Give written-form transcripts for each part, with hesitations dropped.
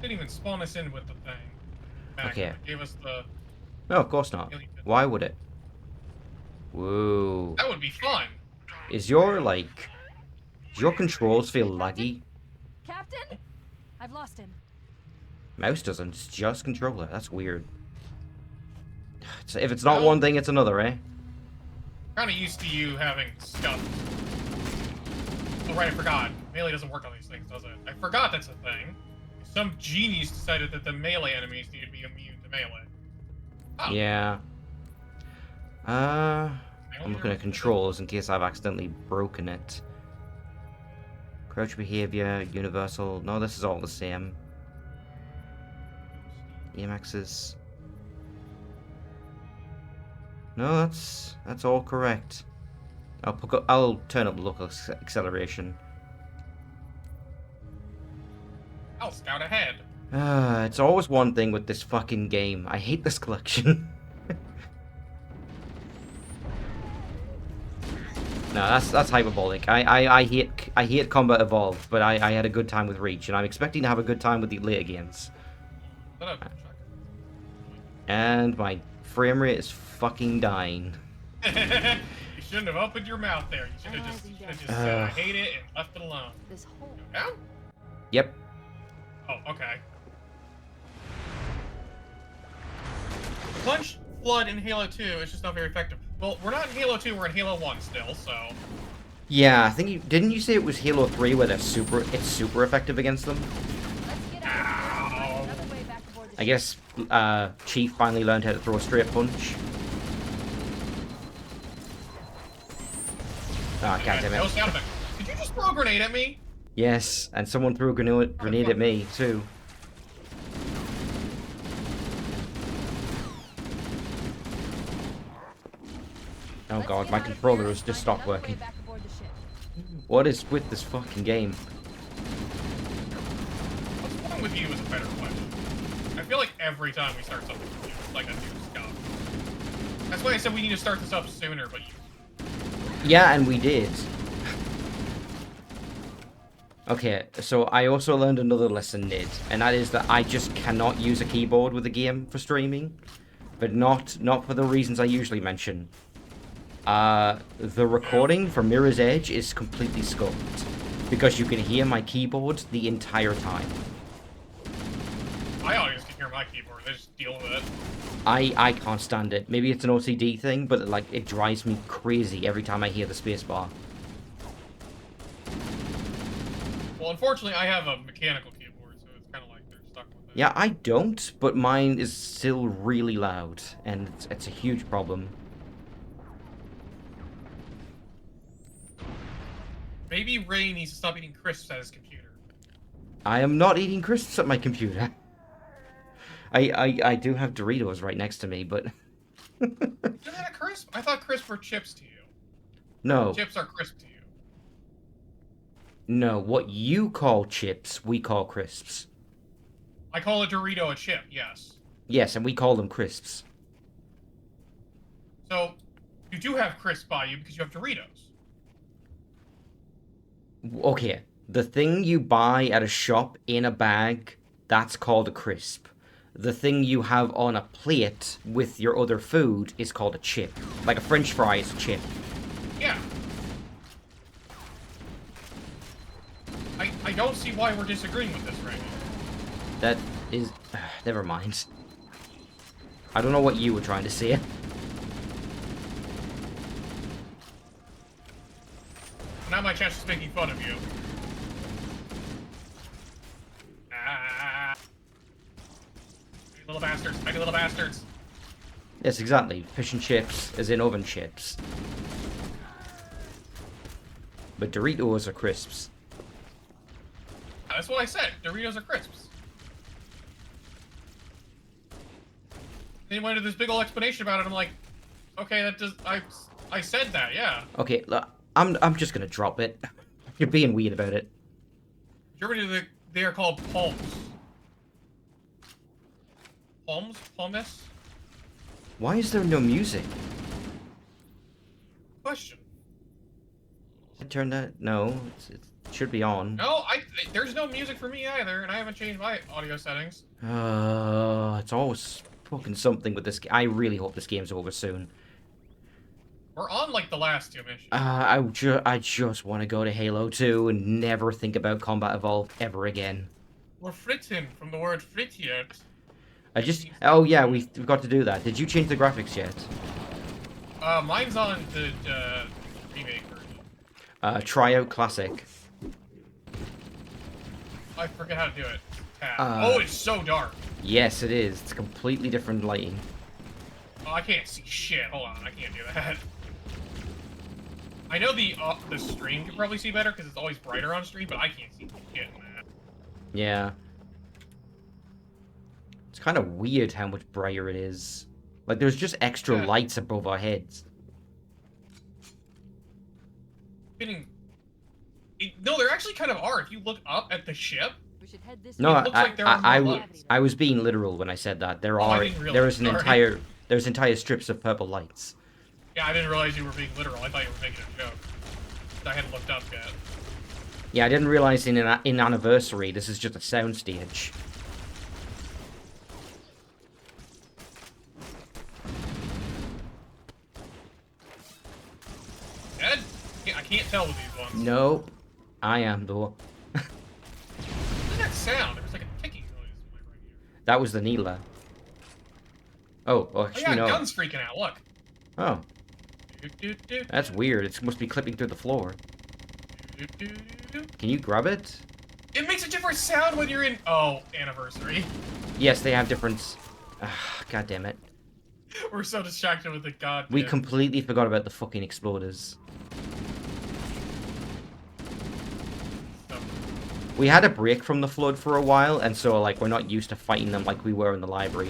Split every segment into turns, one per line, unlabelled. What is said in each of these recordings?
didn't even spawn us in with the thing.
Okay.
It gave us the...
No, of course not. Why would it? Whoa.
That would be fun.
Is your, like... Does your controls feel laggy?
Captain? I've lost him.
Mouse doesn't. It's just controller. That's weird. If it's not
Well,
one thing, it's another, eh?
Kind of used to you having stuff. Oh, right, I forgot. Melee doesn't work on these things, does it? I forgot that's a thing. Some genius decided that the melee enemies need to be immune to melee. Oh.
Yeah. I'm looking at controls in case I've accidentally broken it. Crouch behavior, universal. No, this is all the same. EMXs. No, that's all correct. I'll turn up local acceleration.
I'll scout ahead.
It's always one thing with this fucking game. I hate this collection. No, that's hyperbolic. I hate Combat Evolved, but I had a good time with Reach, and I'm expecting to have a good time with the later games. And my frame rate is fucking dying.
You shouldn't have opened your mouth there. You should have just said I hate it and left it alone.
This whole...
Down?
Yep.
Oh, okay. Punch Flood in Halo 2 is just not very effective. Well, we're not in Halo 2, we're in Halo 1 still, so...
Yeah, I think didn't you say it was Halo 3 where it's super effective against them?
Ow.
I guess Chief finally learned how to throw a straight punch. Ah, God damn it.
No sound effect. Did you just throw a grenade at me?
Yes, and someone threw a grenade at me, too. Oh god, my controller has just stopped working. What is with this fucking game?
What's wrong with you is a better question. I feel like every time we start something new, it's like a new scout. That's why I said we need to start this up sooner, but you...
Yeah, and we did. Okay, so I also learned another lesson, Nid, and that is that I just cannot use a keyboard with a game for streaming, but not for the reasons I usually mention. The recording for Mirror's Edge is completely scoped, because you can hear my keyboard the entire time.
I always can hear my keyboard, I just deal with it.
I can't stand it. Maybe it's an OCD thing, but like it drives me crazy every time I hear the spacebar.
Well, unfortunately, I have a mechanical keyboard, so it's kind of like they're stuck with it.
Yeah, I don't, but mine is still really loud, and it's a huge problem.
Maybe Ray needs to stop eating crisps at his computer.
I am not eating crisps at my computer. I do have Doritos right next to me, but...
Isn't that a crisp? I thought crisps were chips to you.
No.
Chips are crisp to you.
No, what you call chips, we call crisps.
I call a Dorito a chip, yes.
Yes, and we call them crisps.
So, you do have crisps by you because you have Doritos.
Okay, the thing you buy at a shop in a bag, that's called a crisp. The thing you have on a plate with your other food is called a chip. Like a French fry is a chip.
Yeah. I don't see why we're disagreeing with this right now.
That is... never mind. I don't know what you were trying to say.
Now my chance is making fun of you. Ah. Little bastards, tiny little bastards.
Yes, exactly. Fish and chips, as in oven chips. But Doritos are crisps.
That's what I said. Doritos are crisps. Then he went into this big old explanation about it. I'm like, okay, that does. I said that, yeah.
Okay, look, I'm just gonna drop it. You're being weird about it.
Germany, they are called palms. Palms? Palmness?
Why is there no music?
Question.
I turned that. No, Should be on.
No, there's no music for me either, and I haven't changed my audio settings.
It's always fucking something with this. I really hope this game's over soon.
We're on like the last 2 missions.
I just want to go to Halo 2 and never think about Combat Evolved ever again.
We're fritten from the word frittiert.
Oh yeah, we got to do that. Did you change the graphics yet?
Mine's on the remake version.
Try out Classic.
I forget how to do it. Tab. Oh, it's so dark.
Yes, it is. It's completely different lighting.
Oh, I can't see shit. Hold on, I can't do that. I know the stream can probably see better because it's always brighter on stream, but I can't see shit in that.
Yeah. It's kind of weird how much brighter it is. Like, there's just extra lights above our heads.
No, there actually kind of are. If you look up at the ship,
We should head this
No,
way.
it looks like there are more lights.
I was being literal when I said that. There's entire strips of purple lights.
Yeah, I didn't realize you were being literal. I thought you were making a joke. I hadn't looked up yet.
Yeah, I didn't realize in Anniversary this is just a soundstage.
Dead? I can't tell with these ones.
Nope. I am though.
What did that sound? There was like a ticking noise right here.
That was the Neela. Oh, well,
Oh
actually
yeah,
no.
gun's freaking out. Look.
Oh,
Do, do, do,
that's weird. It must be clipping through the floor.
do, do, do, do.
Can you grab it?
It makes a different sound when you're in. Oh, Anniversary.
Yes, they have different. God damn it.
We're so distracted with the god.
We completely forgot about the fucking exploders. We had a break from the flood for a while, and so like we're not used to fighting them like we were in the library.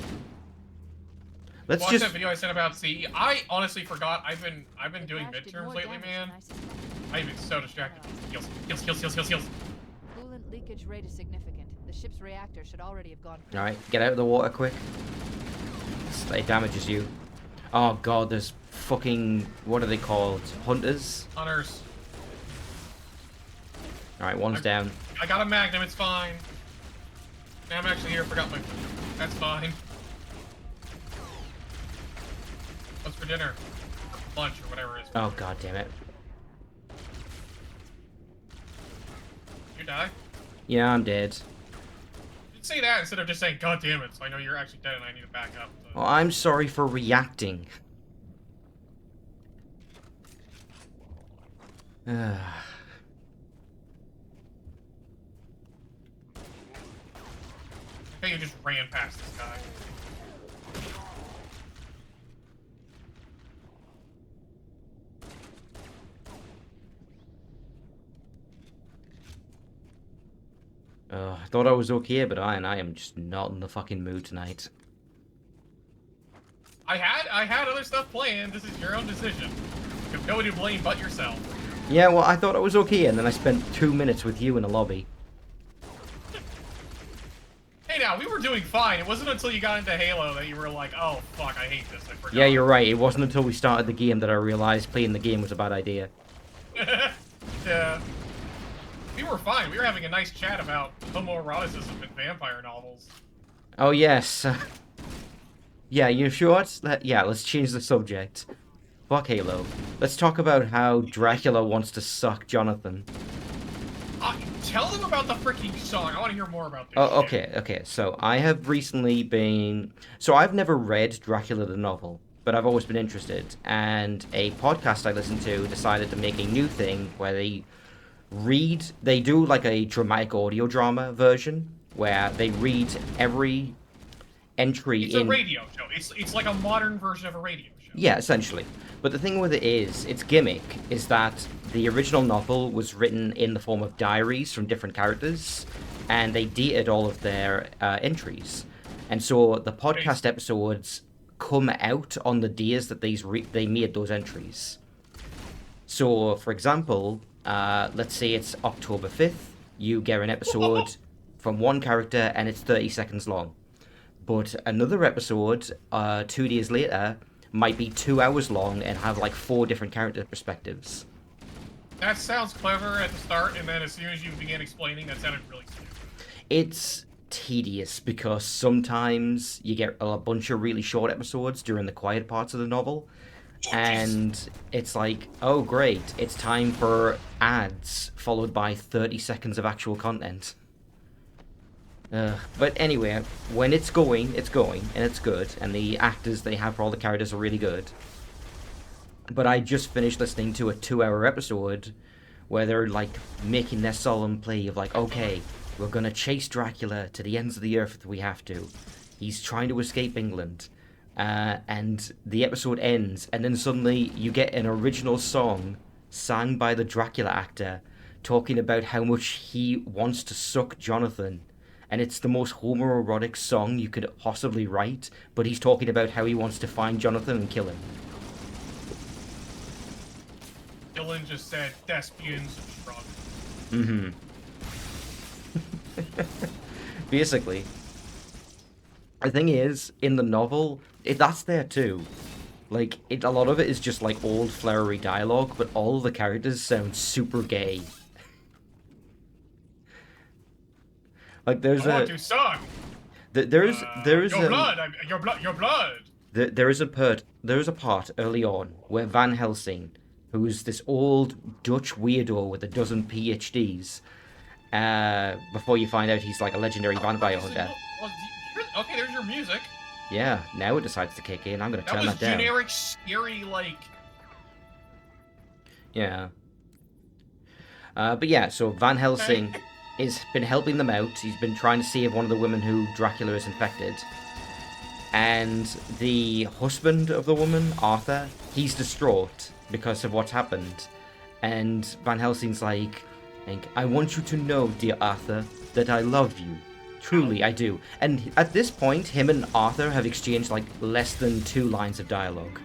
Let's
Watch
just.
that video I sent about CE. I honestly forgot. I've been doing
Crash did
midterms
more
lately,
damage
man.
than I suspected.
I've been so distracted. Heals, heals, heals, heals, heals, heals.
Coolant leakage rate is significant. The ship's reactor should already have gone.
All right, get out of the water quick. It damages you. Oh god, there's fucking. What are they called? Hunters.
Hunters.
All right, one's down.
I got a magnum. It's fine. Now I'm actually here. Forgot my. That's fine. What's for dinner? Or lunch or whatever it is.
Oh god damn it.
You die?
Yeah, I'm dead.
You'd say that instead of just saying "God damn it," so I know you're actually dead and I need to back up. So.
Well, I'm sorry for reacting.
Okay, you just ran past this guy.
I thought I was okay, but I am just not in the fucking mood tonight.
I had other stuff planned. This is your own decision. You have nobody to blame but yourself.
Yeah, well, I thought I was okay, and then I spent 2 minutes with you in a lobby.
Hey, now we were doing fine. It wasn't until you got into Halo that you were like, "Oh fuck, I hate this." I forgot.
Yeah, you're right. It wasn't until we started the game that I realized playing the game was a bad idea.
Yeah. We were fine. We were having a nice chat about homoeroticism in vampire novels.
Oh, yes. Yeah, you sure? Yeah, let's change the subject. Fuck Halo. Let's talk about how Dracula wants to suck Jonathan.
Tell them about the freaking song. I want to hear more about this.
Oh,
shit.
okay. So, I have recently been... So, I've never read Dracula the novel, but I've always been interested. And a podcast I listened to decided to make a new thing where they do like a dramatic audio drama version where they read every entry
It's a radio show. It's like a modern version of a radio show.
Yeah, essentially. But the thing with it is, its gimmick is that the original novel was written in the form of diaries from different characters, and they dated all of their entries. And so the podcast episodes come out on the days that they made those entries. So, for example, let's say it's October 5th, you get an episode from one character and it's 30 seconds long. But another episode, 2 days later, might be 2 hours long and have like 4 different character perspectives.
That sounds clever at the start, and then as soon as you began explaining, that sounded really stupid.
It's tedious because sometimes you get a bunch of really short episodes during the quiet parts of the novel, and it's like, oh great, it's time for ads followed by 30 seconds of actual content. But anyway, when it's going, and it's good, and the actors they have for all the characters are really good. But I just finished listening to a 2-hour episode where they're like making their solemn plea of like, okay, we're gonna chase Dracula to the ends of the earth if we have to. He's trying to escape England. And the episode ends, and then suddenly you get an original song sang by the Dracula actor talking about how much he wants to suck Jonathan. And it's the most homoerotic song you could possibly write, but he's talking about how he wants to find Jonathan and kill him.
Dylan just said thespians shrug.
Mm-hmm. Basically. The thing is, in the novel, that's there too. Like, a lot of it is just like old flowery dialogue, but all of the characters sound super gay. Like, there's
I want to suck.
There is
your blood, your blood.
There is a part early on where Van Helsing, who's this old Dutch weirdo with a dozen PhDs, before you find out he's like a legendary vampire hunter.
Okay, there's your music.
Yeah, now it decides to kick in. I'm gonna turn that down.
That was generic, scary, like...
Yeah. But yeah, so Van Helsing has been helping them out. He's been trying to save one of the women who Dracula is infected. And the husband of the woman, Arthur, he's distraught because of what's happened. And Van Helsing's like, I want you to know, dear Arthur, that I love you. Truly, I do. And at this point, him and Arthur have exchanged like less than 2 lines of dialogue.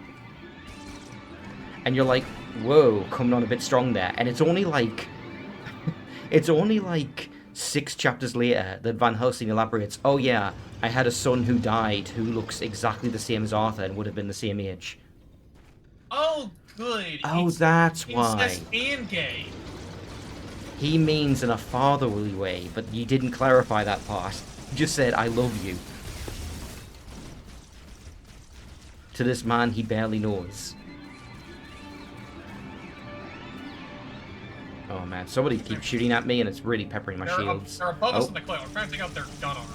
And you're like, whoa, coming on a bit strong there. And it's only like... it's only like 6 chapters later that Van Helsing elaborates, oh yeah, I had a son who died who looks exactly the same as Arthur and would have been the same age.
Oh, good.
Oh, that's why.
Incest and gay.
He means in a fatherly way, but you didn't clarify that part. You just said, I love you. To this man he barely knows. Oh man, somebody keeps shooting at me and it's really peppering my shields.
They're above us in the cliff. I'm trying to take out their gun armor.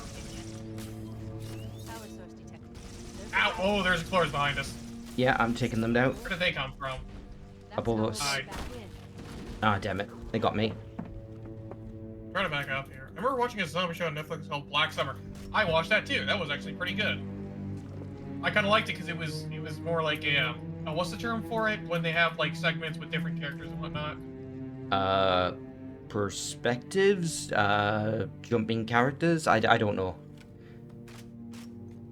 Ow! Oh, there's Explorers behind us.
Yeah, I'm taking them down.
Where did they come from?
Above us. Ah, damn it. They got me.
Try to back up here. I remember watching a zombie show on Netflix called Black Summer. I watched that too. That was actually pretty good. I kind of liked it because it was more like a what's the term for it when they have like segments with different characters and whatnot?
Perspectives, jumping characters. I don't know.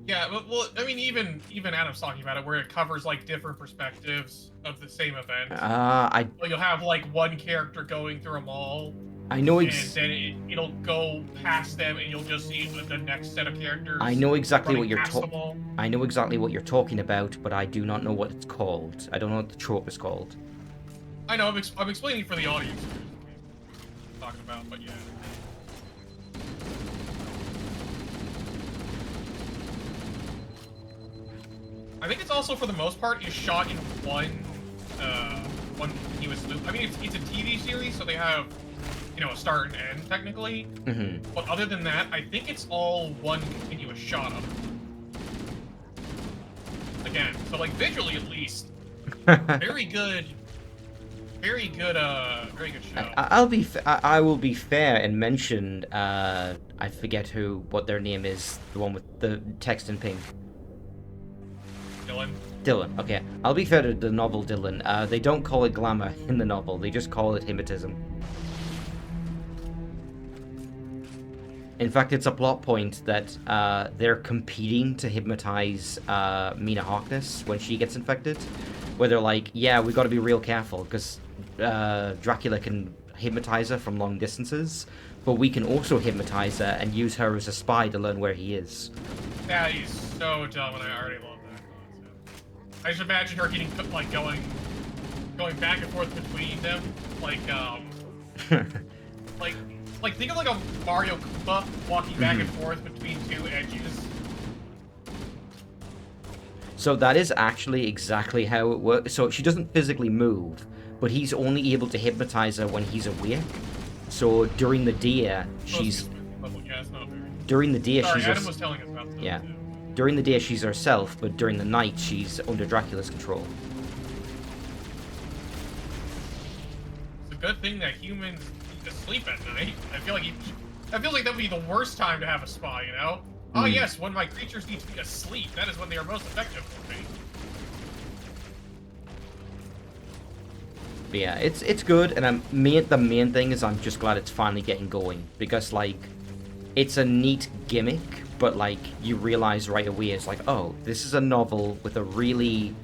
Yeah, well, I mean, even Adam's talking about it, where it covers like different perspectives of the same event. Well, you'll have like one character going through a mall.
I know
and then it'll go past them, and you'll just see the next set of characters.
I know exactly what you're
I
know exactly what you're talking about, but I do not know what it's called. I don't know what the trope is called.
I know. I'm explaining for the audience. I'm talking about, but yeah. I think it's also, for the most part, is shot in one continuous loop. I mean, it's a TV series, so they have, a start and end, technically.
Mm-hmm.
But other than that, I think it's all one continuous shot of it. Again, so, like, visually, at least, very good show.
I will be fair and mention, I forget what their name is, the one with the text in pink. Dylan, okay. I'll be fair to the novel Dylan. They don't call it glamour in the novel, they just call it hypnotism. In fact, it's a plot point that they're competing to hypnotize Mina Harkness when she gets infected. Where they're like, yeah, we gotta be real careful, because Dracula can hypnotize her from long distances, but we can also hypnotize her and use her as a spy to learn where he is.
That is so dumb, and I already love that. I just imagine her getting, like, going going back and forth between them, like like think of like a Mario Koopa walking back and forth between two edges.
So that is actually exactly how it works. So she doesn't physically move, but he's only able to hypnotize her when he's awake. So during the day, she's
Yeah, it's not very.
during the day
Sorry,
she's
Adam was telling us about that.
yeah.
Too.
During the day she's herself, but during the night she's under Dracula's control.
It's a good thing that humans need to sleep at night. I feel like that would be the worst time to have a spa, you know? Oh yes, when my creatures need to be asleep, that is when they are most effective for me.
But yeah, it's good, and the main thing is I'm just glad it's finally getting going, because like it's a neat gimmick, but like you realize right away it's like, oh, this is a novel with a really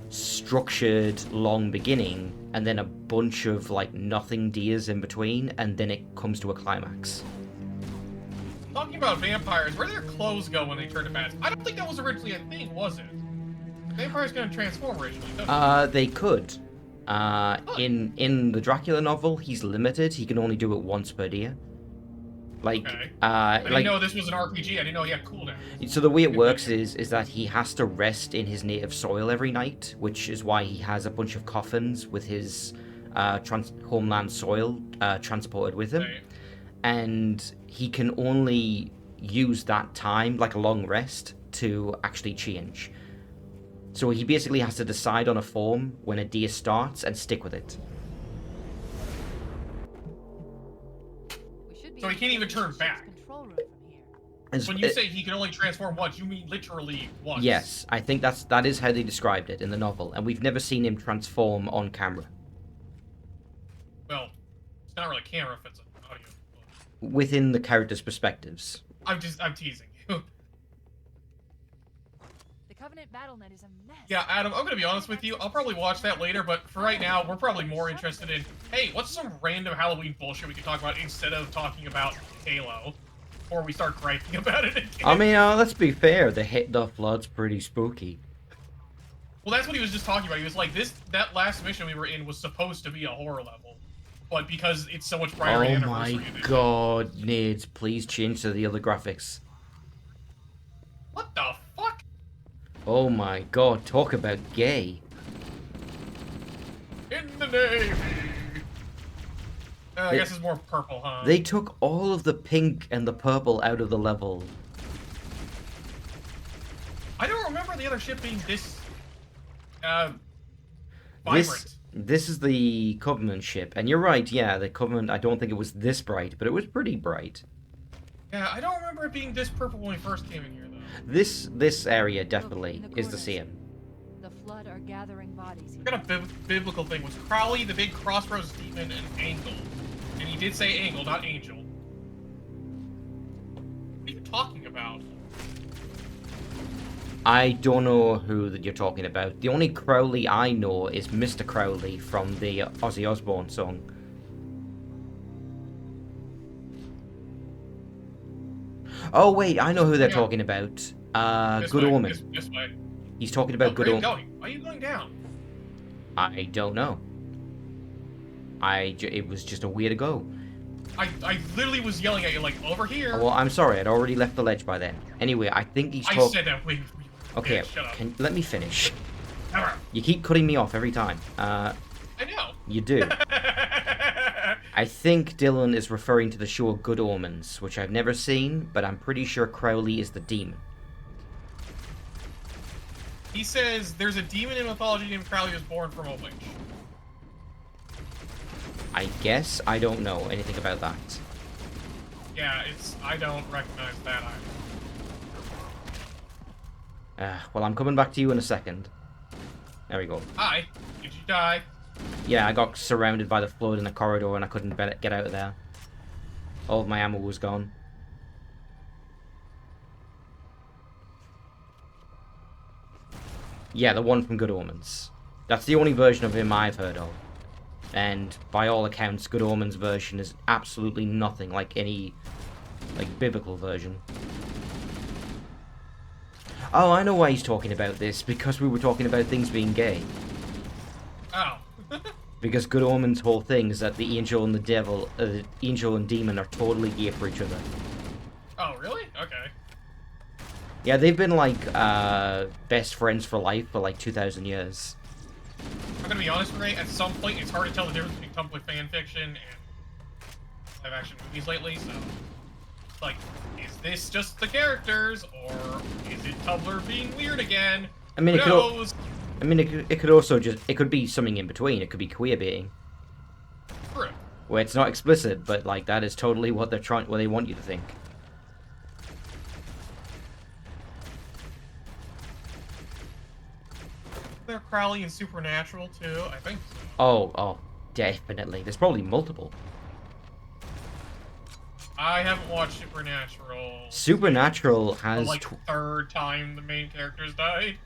structured long beginning and then a bunch of like nothing days in between, and then it comes to a climax.
Talking about vampires, where do their clothes go when they turn to bats? I don't think that was originally a thing, was it? Vampires gonna transform originally, don't
They could. In the Dracula novel, he's limited. He can only do it once per day. Like,
okay. I didn't
like,
know this was an RPG. I didn't know he had cooldown.
so the way it works is that he has to rest in his native soil every night, which is why he has a bunch of coffins with his homeland soil transported with him.
Right.
And he can only use that time, like a long rest, to actually change. So he basically has to decide on a form when a day starts and stick with it.
So he can't even turn back. When you say he can only transform once, you mean literally once?
Yes, I think that is how they described it in the novel, and we've never seen him transform on camera.
Well, it's not really camera if it's an audio.
Within the characters' perspectives.
I'm teasing you.
The Covenant BattleNet is a mess.
Yeah, Adam, I'm gonna be honest with you. I'll probably watch that later, but for right now, we're probably more interested in, hey, what's some random Halloween bullshit we can talk about instead of talking about Halo? Or we start griping about it again.
I mean, let's be fair, the flood's pretty spooky.
Well, that's what he was just talking about. He was like, that last mission we were in was supposed to be a horror level. But because it's so much brighter
Oh
anniversary
my
edition.
god, Nades, please change to the other graphics.
What the fuck?
Oh my god, talk about gay.
In the Navy. I guess it's more purple, huh?
They took all of the pink and the purple out of the level.
I don't remember the other ship being this vibrant.
This is the Covenant ship, and you're right, yeah, the Covenant, I don't think it was this bright, but it was pretty bright.
Yeah, I don't remember it being this purple when we first came in here, though.
This area definitely is the same.
The flood are gathering bodies here.
I got a biblical thing. Was Crowley the big crossroads demon and Angle? And he did say Angle, not Angel. What are you talking about?
I don't know who that you're talking about. The only Crowley I know is Mr. Crowley from the Ozzy Osbourne song. Oh wait, I know who they're talking about. Good Omen.
This way.
He's talking about Good Omen.
Why are you going down?
I don't know. It was just a way to go.
I literally was yelling at you like, over here.
Oh, well, I'm sorry. I'd already left the ledge by then. Anyway, I think he's
I
talking...
said that. Wait.
Okay,
Yeah, shut up.
let me finish.
Never.
You keep cutting me off every time.
I know.
You do. I think Dylan is referring to the show Good Omens, which I've never seen, but I'm pretty sure Crowley is the demon.
He says there's a demon in mythology named Crowley who was born from a witch.
I guess I don't know anything about that.
Yeah, I don't recognize that either.
Well, I'm coming back to you in a second. There we go.
Hi. Did you die?
Yeah, I got surrounded by the flood in the corridor and I couldn't get out of there. All of my ammo was gone. Yeah, the one from Good Omens. That's the only version of him I've heard of. And by all accounts, Good Omens version is absolutely nothing like any biblical version. Oh, I know why he's talking about this, because we were talking about things being gay.
Oh.
Because Good Omen's whole thing is that the angel and the devil, the angel and demon are totally gay for each other.
Oh, really? Okay.
Yeah, they've been like best friends for life for like 2,000 years.
I'm gonna be honest with you, at some point it's hard to tell the difference between Tumblr fan fiction and live action movies lately, so like, is this just the characters, or is it Tumblr being weird again?
I mean,
Who knows?
it could also just, it could be something in between. It could be queer baiting.
True.
Where it's not explicit, but like that is totally what they're trying, what they want you to think.
They're Crowley and Supernatural too, I think so.
Oh, definitely. There's probably multiple.
I haven't watched Supernatural.
Supernatural
The,
has
like, third time the main characters died.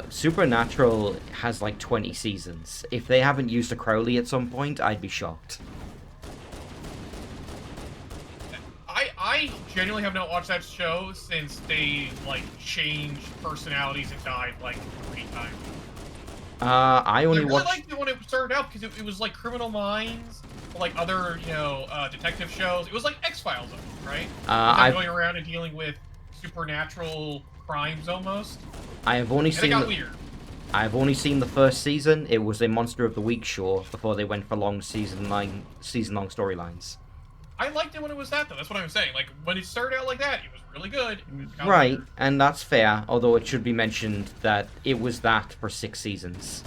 Supernatural has like 20 seasons. If they haven't used a Crowley at some point, I'd be shocked.
I genuinely have not watched that show since they, like, changed personalities and died, like, 3 times.
I only
I really
watched...
liked it when it started out, because it was like Criminal Minds, or like other, you know, detective shows. It was like X-Files, right? Going around and dealing with supernatural crimes, almost.
I have only
and
seen...
it got weird.
I've only seen the first season. It was a Monster of the Week show before they went for long season-long storylines.
I liked it when it was that, though. That's what I'm saying. Like, when it started out like that, it was really good. It got
Right,
weird.
and that's fair, although it should be mentioned that it was that for 6 seasons.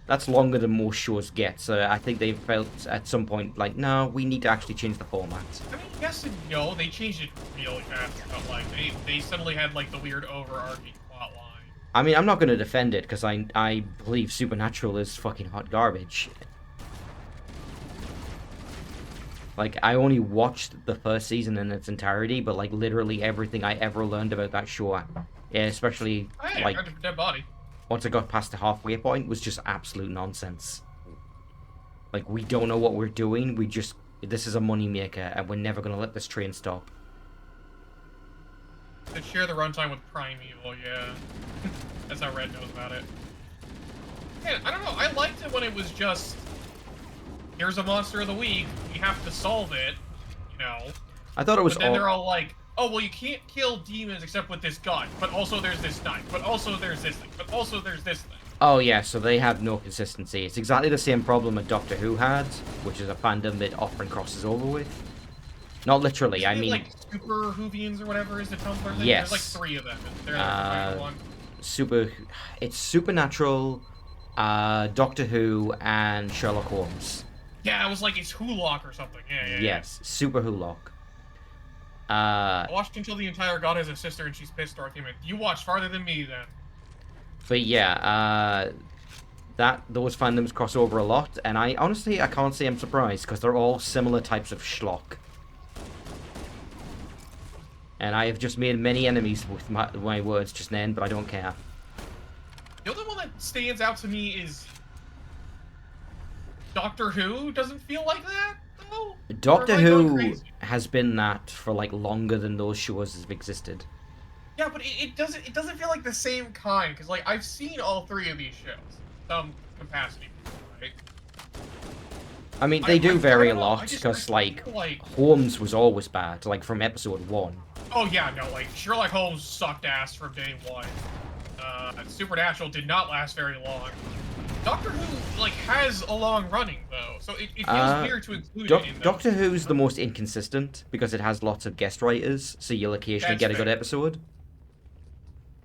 That's longer than most shows get, so I think they felt at some point like, no, we need to actually change the format.
I mean, yes and no. They changed it really fast. But, like, they suddenly had, like, the weird overarching plot line.
I mean, I'm not going to defend it, because I believe Supernatural is fucking hot garbage. Like, I only watched the first season in its entirety, but, like, literally everything I ever learned about that show, especially,
Hey,
like,
I got a dead body.
once I got past the halfway point, was just absolute nonsense. Like, we don't know what we're doing, this is a moneymaker, and we're never going to let this train stop.
To share the runtime with Primeval, yeah. That's how Red knows about it. Yeah, I don't know, I liked it when it was just... Here's a monster of the week, we have to solve it, you know.
I thought it was
But then they're all like, oh, well, you can't kill demons except with this gun, but also there's this knife, but also there's this thing, but also there's this thing.
Oh yeah, so they have no consistency. It's exactly the same problem that Doctor Who had, which is a fandom that often crosses over with. Not literally, I mean...
like, Super Whovians or whatever is the Tumblr thing?
Yes.
There's like 3 of them. They're the one.
It's Supernatural, Doctor Who, and Sherlock Holmes.
Yeah, it was like, it's Hulock or something. Yeah.
Yes, Super Hulock.
I watched until the entire God has a sister and she's pissed, Dorothy. You watched farther than me, then.
But yeah, those fandoms cross over a lot, and I can't say I'm surprised, because they're all similar types of schlock. And I have just made many enemies with my words just then, but I don't care.
The only one that stands out to me is... Doctor Who doesn't feel like that, though?
Doctor Who has been that for, like, longer than those shows have existed.
Yeah, but it doesn't feel like the same kind, because, like, I've seen all 3 of these shows. Some capacity, right?
I mean, they do vary a lot,
I
because,
feel
like, Holmes was always bad, like, from episode 1.
Oh, yeah, no, like, Sherlock Holmes sucked ass from day 1. Supernatural did not last very long. Doctor Who, like, has a long running, though, so it feels weird to include it in those.
Doctor Who's the most inconsistent, because it has lots of guest writers, so you'll occasionally get a good episode.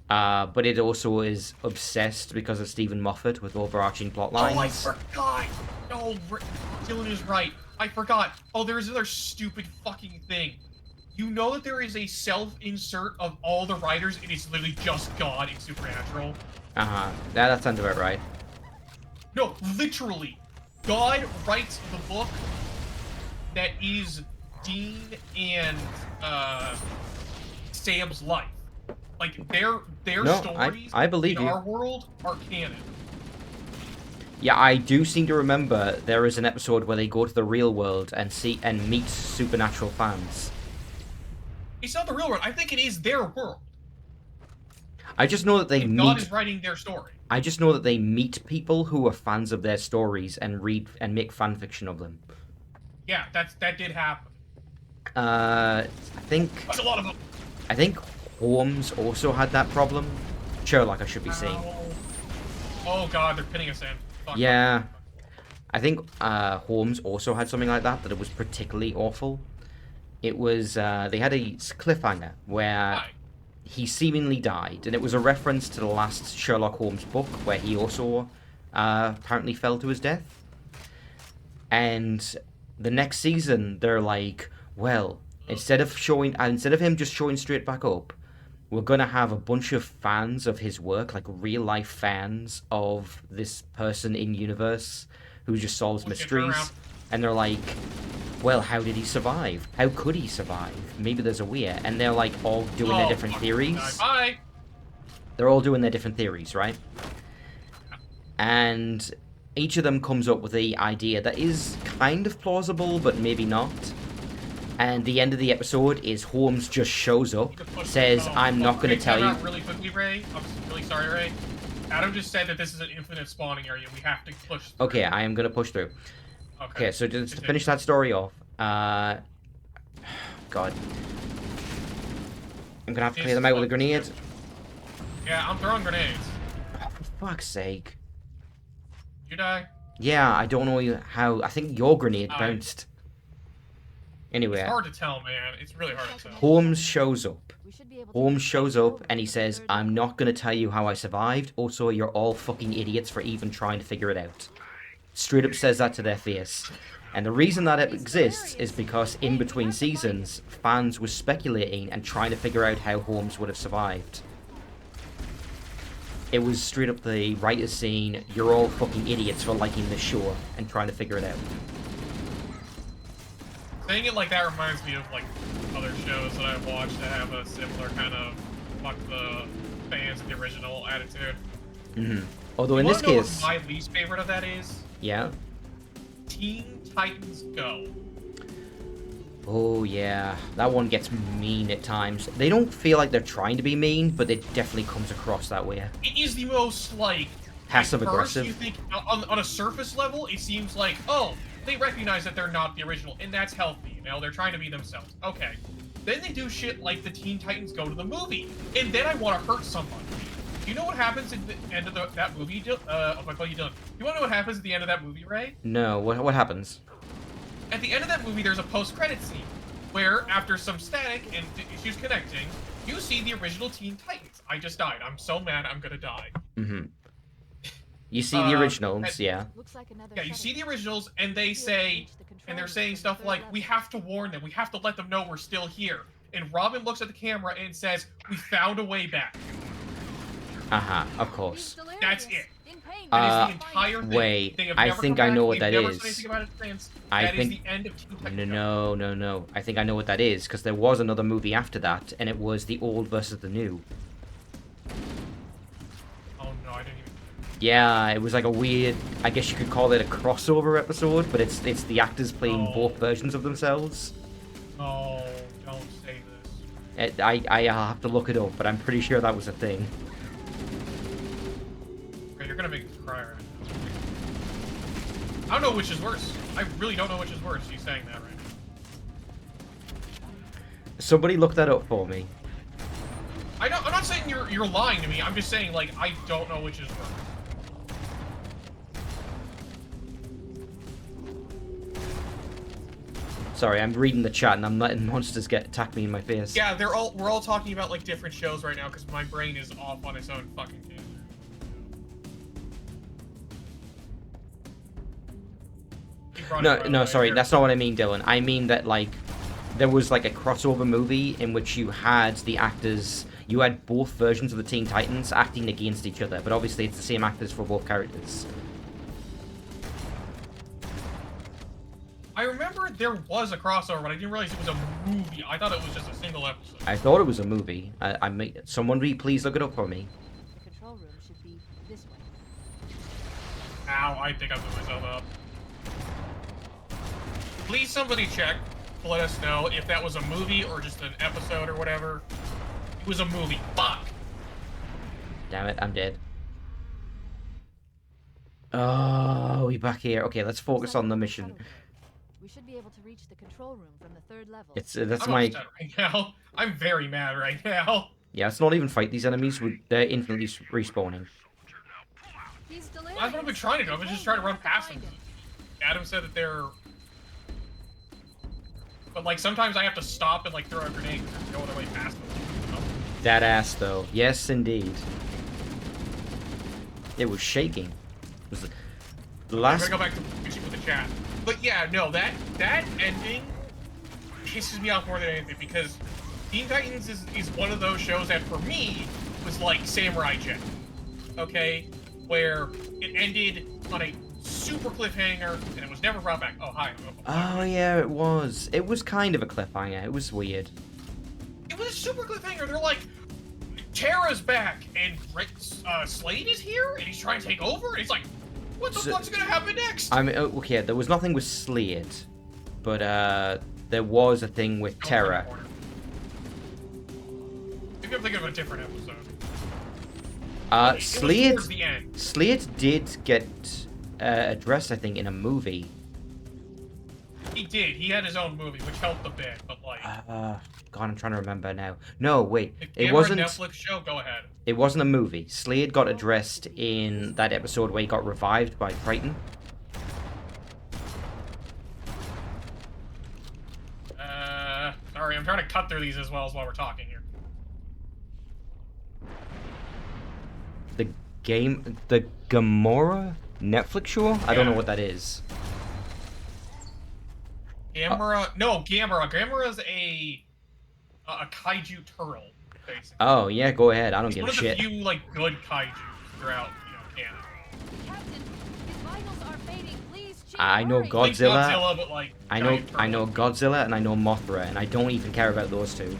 But it also is obsessed, because of Stephen Moffat, with overarching plot lines.
Oh, I forgot! No, Dylan is right. I forgot. Oh, there's another stupid fucking thing. You know that there is a self-insert of all the writers, and it's literally just God in Supernatural?
Uh-huh. That sounds about right.
No, literally. God writes the book that is Dean and Sam's life. Like, their stories
I believe
in
you.
our world are canon.
Yeah, I do seem to remember there is an episode where they go to the real world and meet Supernatural fans.
It's not the real world. I think it is their world.
I just know that they
And God
meet.
is writing their story.
I just know that they meet people who are fans of their stories and read and make fan fiction of them.
Yeah, that did happen.
I think.
That's a lot of them.
I think Holmes also had that problem. Sherlock, I should be saying.
Oh God, they're pinning us in. Fuck,
Yeah.
fuck, fuck, fuck.
I think Holmes also had something like that it was particularly awful. It was they had a cliffhanger where
Why?
he seemingly died, and it was a reference to the last Sherlock Holmes book where he also apparently fell to his death. And the next season, they're like, well, instead of him just showing straight back up, we're gonna have a bunch of fans of his work, like real life fans of this person in universe who just solves mysteries. And they're like, well, how did he survive? How could he survive? Maybe there's a way. And they're like all doing their different theories.
Bye.
They're all doing their different theories, right? And each of them comes up with the idea that is kind of plausible, but maybe not. And the end of the episode is Holmes just shows up, says, I'm not going to tell you.
Really quickly, Ray. I'm really sorry, Ray. Adam just said that this is an infinite spawning area. We have to push through.
Okay, I am going to push through. Okay, so just to finish that story off, God. I'm going to have to clear them out with a grenade.
Yeah, I'm throwing grenades.
Oh, for fuck's sake.
You die?
Yeah, I don't know how. I think your grenade bounced. Anyway.
It's hard to tell, man. It's really hard to tell.
Holmes shows up. Holmes shows up and he says, I'm not going to tell you how I survived. Also, you're all fucking idiots for even trying to figure it out. Straight up says that to their face. And the reason that it exists is because in between seasons, fans were speculating and trying to figure out how Holmes would have survived. It was straight up the writers saying, you're all fucking idiots for liking this show and trying to figure it out.
Saying it like that reminds me of like other shows that I've watched that have a similar kind of fuck the fans of the original attitude.
Mm-hmm. Although in this case,
what my least favorite of that is?
Yeah.
Teen Titans Go.
Oh yeah, that one gets mean at times. They don't feel like they're trying to be mean, but it definitely comes across that way.
It is the most like
passive aggressive.
You think on a surface level, it seems like, oh, they recognize that they're not the original, and that's healthy. You know, they're trying to be themselves. Okay. Then they do shit like the Teen Titans Go to the movie, and then I want to hurt someone. Do you know what happens at the end of that movie? If I call you Dylan, you want to know what happens at the end of that movie, Ray?
No. What happens?
At the end of that movie, there's a post-credit scene where, after some static and issues connecting, you see the original Teen Titans. I just died. I'm so mad. I'm gonna die.
Mm-hmm. You see the originals, yeah.
Yeah, you see the originals, and they say, and they're saying stuff like, we have to warn them. We have to let them know we're still here. And Robin looks at the camera and says, we found a way back.
Uh-huh, of course.
That's it. That is the entire thing.
Wait, I think I know what that is.
I think the end of Teen Titans Go.
No. I think I know what that is, because there was another movie after that, and it was the old versus the new.
Oh no, I didn't even...
Yeah, it was like a weird, I guess you could call it a crossover episode, but it's the actors playing both versions of themselves.
No, don't say this.
I'll have to look it up, but I'm pretty sure that was a thing.
Okay, you're gonna make me cry right now. I don't know which is worse. I really don't know which is worse, you saying that right now.
Somebody look that up for me.
I'm not saying you're lying to me, I'm just saying, like, I don't know which is worse.
Sorry, I'm reading the chat and I'm letting monsters attack me in my face.
Yeah, we're all talking about like different shows right now because my brain is off on its own fucking tangent.
No, sorry, that's not what I mean, Dylan. I mean that like there was like a crossover movie in which you had the actors, you had both versions of the Teen Titans acting against each other, but obviously it's the same actors for both characters.
I remember there was a crossover, but I didn't realize it was a movie. I thought it was just a single episode.
I thought it was a movie. Someone please look it up for me.
The control room should be this way.
Ow, I think I blew myself up. Please somebody check to let us know if that was a movie or just an episode or whatever. It was a movie. Fuck!
damn it, I'm dead. Oh, we back here. Okay, let's focus on the mission.
We should be able to reach the control room from the 3rd level.
It's that's
I'm
my
upset right now. I'm very mad right now.
yeah. Let's not even fight these enemies. They're infinitely respawning.
He's delirious.
That's what I've been trying to do. I've been just trying to run past them. Adam said that they're... But, like, sometimes I have to stop and, like, throw a grenade because there's no other way past them. You know?
That ass, though. Yes, indeed. It was shaking. It was the last...
I'm gonna go back to with the chat. But, yeah, no, that ending pisses me off more than anything because Teen Titans is one of those shows that, for me, was like Samurai Jack. Okay? Where it ended on a super cliffhanger, and it was never brought back. Oh, hi.
Oh, yeah, it was. It was kind of a cliffhanger. It was weird.
It was a super cliffhanger. They're like, Terra's back, and Slade is here, and he's trying to take over, and he's like, what the fuck's gonna happen next?
I mean, okay, there was nothing with Slade, but there was a thing with Terra.
Maybe I'm thinking of a different episode.
Slade did get addressed, I think, in a movie.
He did. He had his own movie, which helped a bit, but like...
God, I'm trying to remember now. No, wait.
It wasn't... a Netflix show, go ahead.
It wasn't a movie. Slade got addressed in that episode where he got revived by Triton.
Sorry, I'm trying to cut through these as well as while we're talking here.
The Gamora Netflix show? I don't know what that is.
Gamera... No, Gamera. Gamera's a kaiju turtle, basically.
Oh, yeah, go ahead. I don't give a shit.
It's one of the few, like, good kaiju throughout, canon.
Captain, his vitals are fading. Please, Chief,
I know
hurry.
Godzilla.
Godzilla, but, like,
I know Godzilla and I know Mothra, and I don't even care about those two.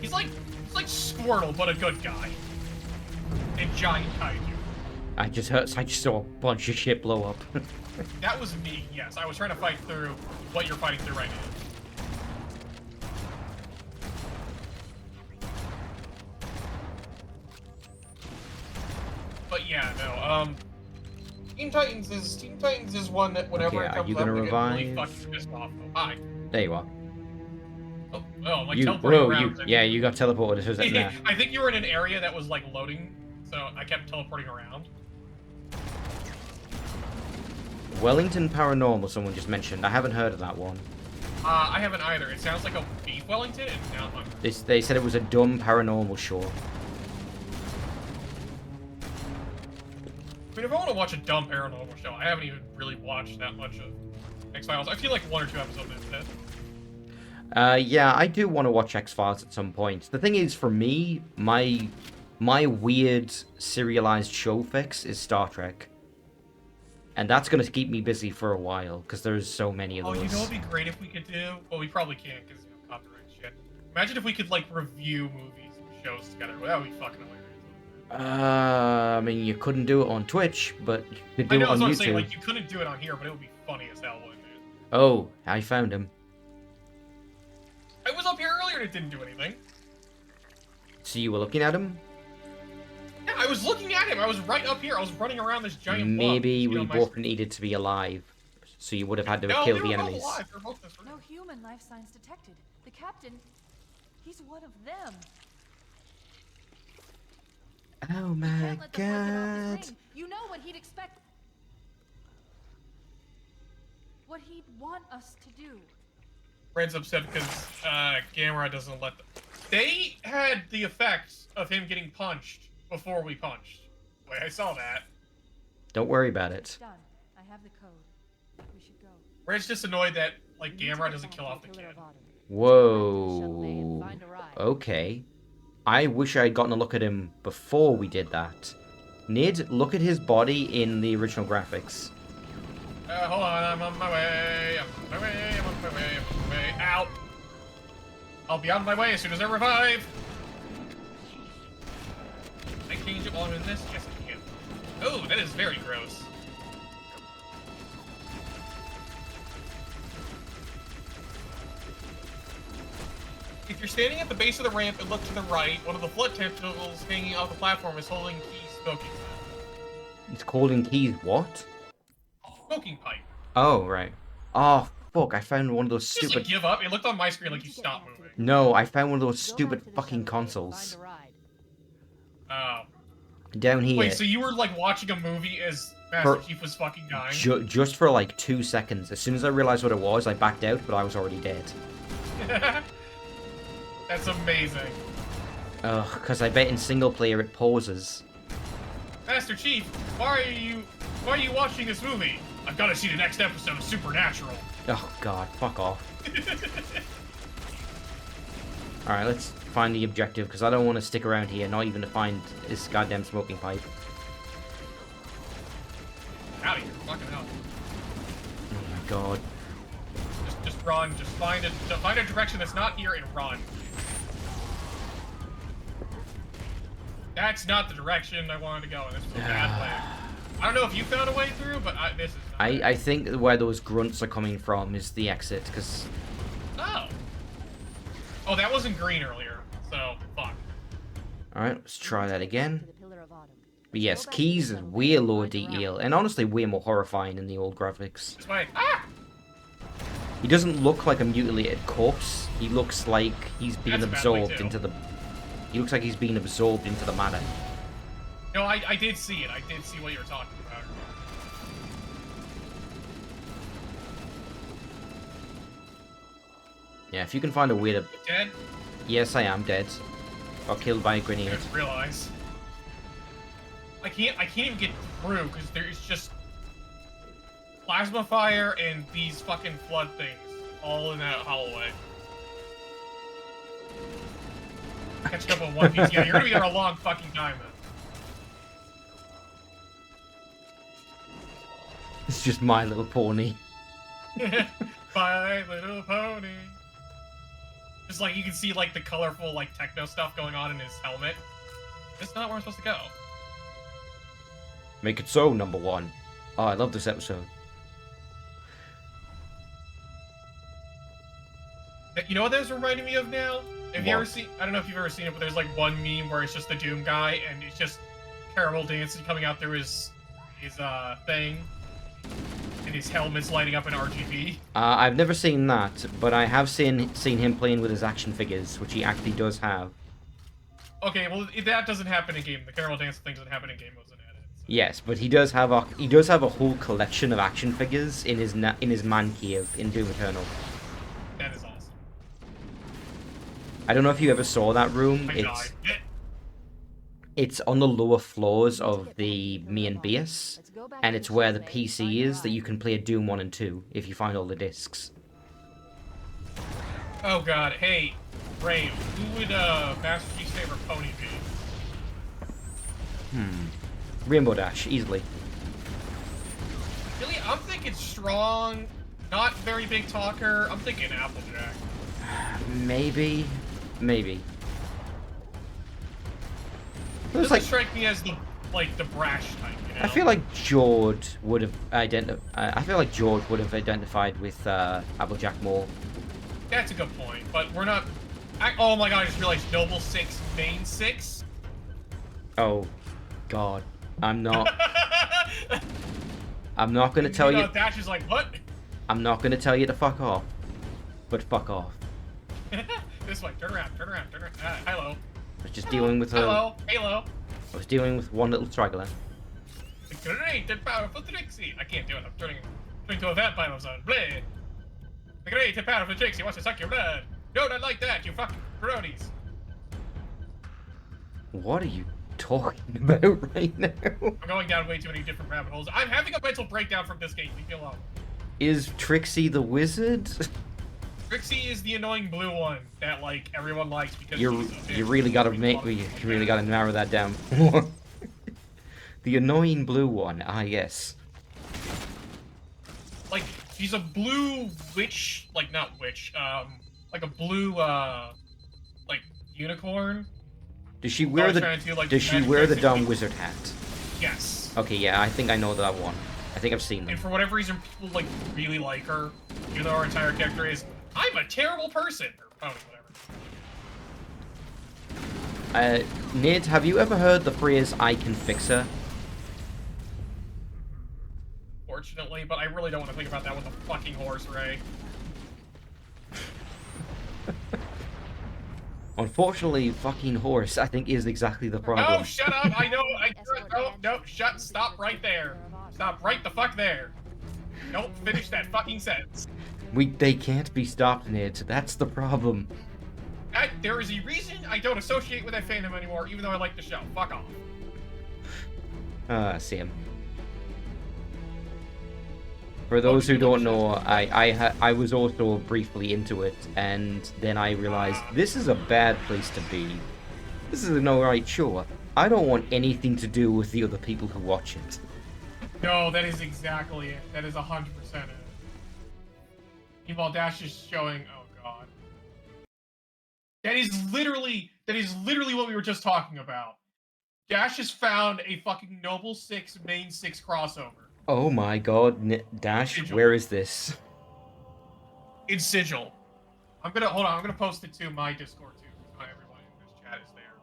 He's like Squirtle, but a good guy. And giant kaiju.
I just saw a bunch of shit blow up.
That was me, yes. I was trying to fight through what you're fighting through right now. But yeah, no, Teen Titans is one that whenever it comes up, I get really fucking pissed off. Oh, hi.
There you are.
Oh, I'm like teleporting around.
You got teleported. So that
I think you were in an area that was like loading, so I kept teleporting around.
Wellington Paranormal, someone just mentioned. I haven't heard of that one.
I haven't either. It sounds like a beef Wellington, and now I'm hungry.
They said it was a dumb paranormal show.
I mean, if I want to watch a dumb paranormal show, I haven't even really watched that much of X-Files. I feel like 1 or 2 episodes into it.
Yeah, I do want to watch X-Files at some point. The thing is, for me, my weird serialized show fix is Star Trek. And that's going to keep me busy for a while, because there's so many of those.
Oh, you know what would be great if we could do? Well, we probably can't, because copyright shit. Imagine if we could, like, review movies and shows together. Well, that would be fucking hilarious.
I mean, you couldn't do it on Twitch, but you could do it on YouTube. I'm saying,
like, you couldn't do it on here, but it would be funny as hell, wouldn't it?
Oh, I found him.
I was up here earlier and it didn't do anything.
So you were looking at him?
Yeah, I was looking at him. I was right up here. I was running around this giant
Maybe we both needed to be alive, so you would have had to kill the enemies.
No human life signs detected. The captain, he's one of them.
Oh my god.
You know what he'd expect. What he'd want us to do.
Red's upset because Gamera doesn't let them. They had the effects of him getting punched before we punched. Wait, I saw that.
Don't worry about it.
Done. I have the code. We should go.
Red's just annoyed that like Gamera doesn't kill off the kid.
Whoa. Okay. I wish I had gotten a look at him before we did that. Nid, look at his body in the original graphics.
Hold on, I'm on my way. I'm on my way. I'm on my way. I'm on my way. Ow! I'll be on my way as soon as I revive. Can I change it while I'm in this? Yes, I can. Oh, that is very gross. If you're standing at the base of the ramp and look to the right, one of the flood tentacles hanging off the platform is holding Key's smoking pipe.
It's called in keys what?
Smoking pipe.
Oh, right. Oh, fuck, I found one of those
Just like
stupid...
give up. It looked on my screen like you stopped moving.
No, I found one of those
Go
stupid
back to the
fucking
shuttle bay and
consoles.
find a ride.
Oh.
Down here.
Wait, so you were like watching a movie as Master
For-
Chief was fucking dying?
Just for like 2 seconds. As soon as I realized what it was, I backed out, but I was already dead.
That's amazing.
Ugh, because I bet in single player it pauses.
Master Chief, why are you watching this movie? I've got to see the next episode of Supernatural.
Oh god, fuck off. Alright, let's find the objective, because I don't want to stick around here, not even to find this goddamn smoking pipe.
Out of here, fucking hell.
Oh my god.
Just run. Just find a direction that's not here and run. That's not the direction I wanted to go, and this was a bad way. I don't know if you found a way through, but this is not
I think where those grunts are coming from is the exit, because...
Oh. Oh, that wasn't green earlier, so fuck.
Alright, let's try that again.
To the Pillar of Autumn.
But yes, Keys is way lower detail, and honestly way more horrifying in the old graphics.
This way. Ah!
He doesn't look like a mutilated corpse. He looks like he's being
That's a bad way,
absorbed
too.
into the... He looks like he's being absorbed into the matter.
No, I did see it. I did see what you were talking about.
Yeah, if you can find a way to...
You dead?
Yes, I am dead. Got killed by a
I
grenade.
didn't realize. I can't even get through because there's just plasma fire and these fucking flood things all in that hallway. Catching up on One Piece. Yeah, you're gonna be there a long fucking time
It's just My Little Pony.
then. My Little Pony. Just like you can see like the colorful like techno stuff going on in his helmet. It's not where I'm supposed to go.
Make it so, number one. Oh, I love this episode.
You know what that was reminding me of now? Have you
What?
ever seen? I don't know if you've ever seen it, but there's like one meme where it's just the Doom guy and it's just Carol dancing coming out through his thing, and his helmet's lighting up in RGB.
I've never seen that, but I have seen him playing with his action figures, which he actually does have.
Okay, well that doesn't happen in game. The Carol dance thing doesn't happen in game. Wasn't added. So.
Yes, but he does have a whole collection of action figures in his man cave in Doom Eternal.
That is awesome.
I don't know if you ever saw that room.
I died.
It's on the lower floors of the main base, and it's where the PC is that you can play Doom 1 and 2 if you find all the discs.
Oh god, hey, Ray, who would Master Chief's favorite pony be?
Rainbow Dash, easily.
Really, I'm thinking strong, not very big talker. I'm thinking Applejack.
Maybe.
Doesn't strike me as the brash type, you know?
I feel like George would have identified with Applejack more.
That's a good point, but we're not. Oh my god! I just realized Noble 6, Main 6.
Oh, God, I'm not gonna tell you.
Dash is like what?
I'm not gonna tell you to fuck off, but fuck off.
This way. Turn around. Hello.
I was just dealing with
Halo.
I was dealing with one little straggler.
The great and powerful Trixie. I can't do it. I'm turning to a vampire zone. Bleh. The great and powerful Trixie wants to suck your blood. No, not like that, you fucking bronies.
What are you talking about right now?
I'm going down way too many different rabbit holes. I'm having a mental breakdown from this game. Leave me alone.
Is Trixie the wizard?
Trixie is the annoying blue one that like everyone likes because
You really gotta narrow that down. The annoying blue one. Ah, yes.
Like she's a blue witch, like not witch, like a blue like unicorn.
Does she wear the dumb wizard hat?
Yes.
Okay, yeah, I think I know that one. I think I've seen them.
And for whatever reason, people like really like her, even though her entire character is, I'm a terrible person, or pony, whatever.
Nid, have you ever heard the phrase "I can fix her"?
Fortunately, but I really don't want to think about that with a fucking horse, Ray.
Unfortunately, fucking horse, I think, is exactly the problem.
No, shut up! I know. No, shut. Stop right there. Stop right the fuck there. Don't finish that fucking sentence.
They can't be stopped, Nid. That's the problem.
There is a reason I don't associate with that fandom anymore, even though I like the show. Fuck off.
Sam. For those who don't know, I was also briefly into it, and then I realized this is a bad place to be. This is an alright show. I don't want anything to do with the other people who watch it.
No, that is exactly it. That is 100% it. Meanwhile, Dash is showing. Oh god. That is literally what we were just talking about. Dash has found a fucking Noble 6 Main 6 crossover.
Oh my god, Dash,
Sigil.
where is this?
It's Sigil. I'm gonna post it to my Discord too. Not everyone in this chat is there,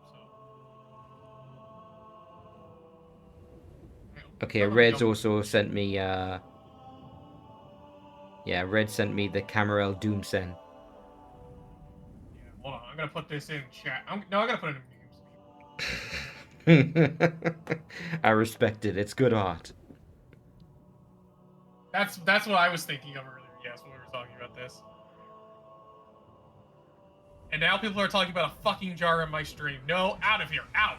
so.
Okay, Red's also sent me, yeah, Red sent me the Camarel Doomsen.
Yeah, hold on. I'm gonna put this in chat. I'm gonna put it in memes.
I respect it. It's good art.
That's what I was thinking of earlier. Yes, when we were talking about this. And now people are talking about a fucking jar in my stream. No, out of here, out.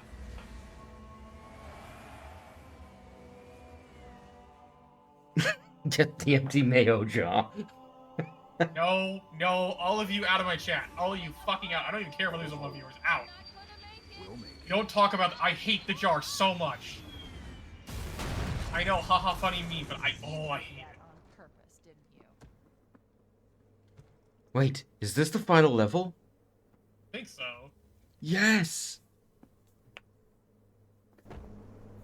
Get the empty mayo jar.
No, all of you out of my chat. All of you fucking out. I don't even care if I lose all my viewers. Out. You don't talk about. I hate the jar so much. I know, haha, funny me, but I hate it.
On purpose, didn't you?
Wait, is this the final level?
I think so.
Yes.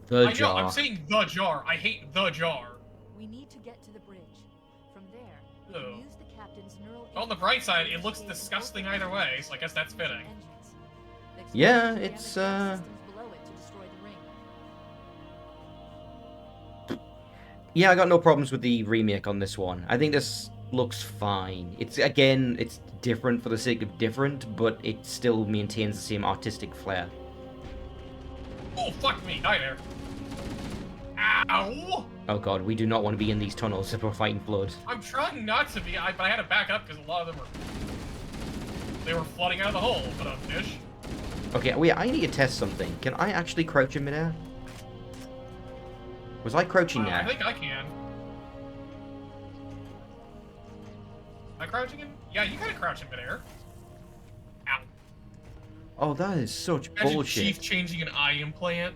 The jar.
I know, I'm saying the jar. I hate the jar.
We need to get to the bridge. From there, we can use the captain's neural.
On the bright side, it looks disgusting either way, so I guess that's fitting.
Yeah, it's yeah, I got no problems with the remake on this one. I think this looks fine. It's different for the sake of different, but it still maintains the same artistic flair.
Oh, fuck me. Hi there. Ow!
Oh god, we do not want to be in these tunnels if we're fighting Flood.
I'm trying not to be, but I had to back up because a lot of them were flooding out of the hole, but fish.
Okay, wait, I need to test something. Can I actually crouch in midair? Was I crouching there?
I think I can. Am I crouching in? Yeah, you gotta crouch in midair. Ow.
Oh, that is such
Imagine
bullshit.
Chief changing an eye implant.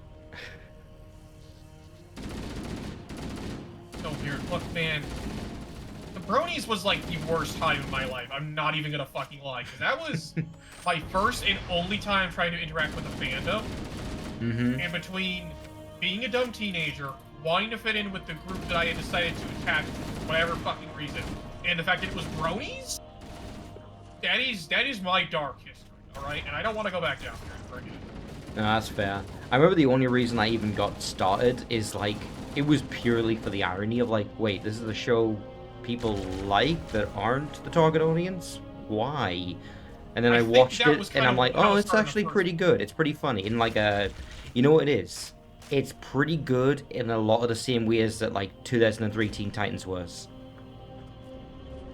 So weird. Look, man. The Bronies was like the worst time of my life. I'm not even gonna fucking lie. Because that was my first and only time trying to interact with a fandom.
Mm-hmm.
And between being a dumb teenager, wanting to fit in with the group that I had decided to attach to for whatever fucking reason, and the fact that it was Bronies, that is my dark history, alright? And I don't want to go back down there again.
No, that's fair. I remember the only reason I even got started is, like, it was purely for the irony of, like, wait, this is a show people like that aren't the target audience? Why? And then I watched it, and I'm like, oh, it's actually pretty good. It's pretty funny. In, like, you know what it is? It's pretty good in a lot of the same ways that, like, 2003 Teen Titans was.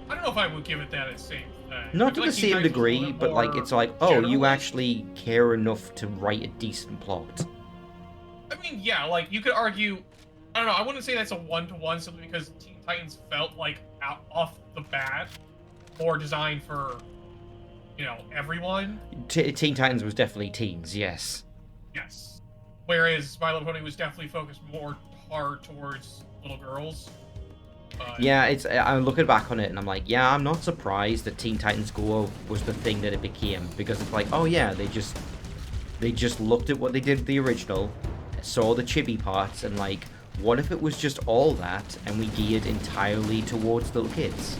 I don't know if I would give it that same thing.
Not to the same degree, but, like, it's like, oh, you actually care enough to write a decent plot.
I mean, yeah, like, you could argue... I don't know, I wouldn't say that's a one-to-one simply because Teen Titans felt like, off the bat, more designed for, you know, everyone.
Teen Titans was definitely teens, yes.
Yes. Whereas My Little Pony was definitely focused more hard towards little girls.
Yeah, I'm looking back on it and I'm like, yeah, I'm not surprised that Teen Titans Go was the thing that it became, because it's like, oh yeah, they just looked at what they did with the original, saw the chibi parts, and like, what if it was just all that and we geared entirely towards little kids?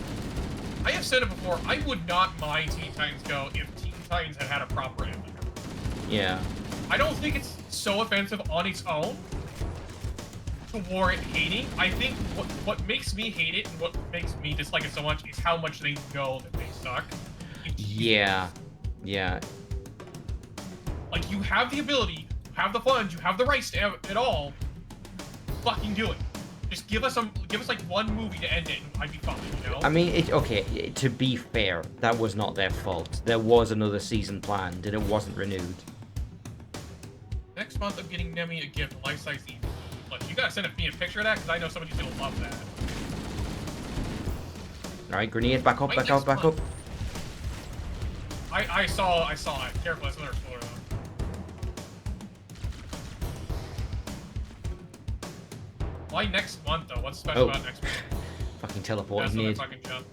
I have said it before, I would not mind Teen Titans Go if Teen Titans had had a proper ending.
Yeah.
I don't think it's so offensive on its own to warrant hating. I think what makes me hate it and what makes me dislike it so much is how much they know that they suck.
Yeah. Yeah.
Like, you have the ability, you have the funds, you have the rights to have it all. Fucking do it. Just give us like one movie to end it, and I'd be fine, you know?
I mean, okay, to be fair, that was not their fault. There was another season planned, and it wasn't renewed.
Next month, I'm getting Nemi a gift, a life-size Eve. Look, you gotta send me a picture of that, because I know somebody's gonna love that.
Alright, grenade, back up,
Wait,
back up, back up.
I saw it. Careful, that's another floor, though. Why next month, though? What's special about next month?
Fucking teleport
That's
nade.
fucking jump.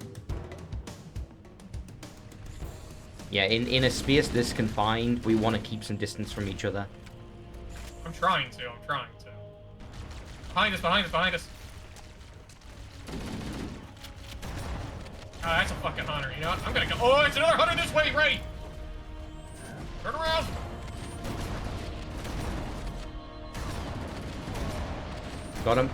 Yeah, in a space this confined, we want to keep some distance from each other.
I'm trying to. Behind us, behind us, behind us. Ah, that's a fucking hunter, you know what? I'm gonna go. Oh, it's another hunter this way, Ray! Turn around!
Got him.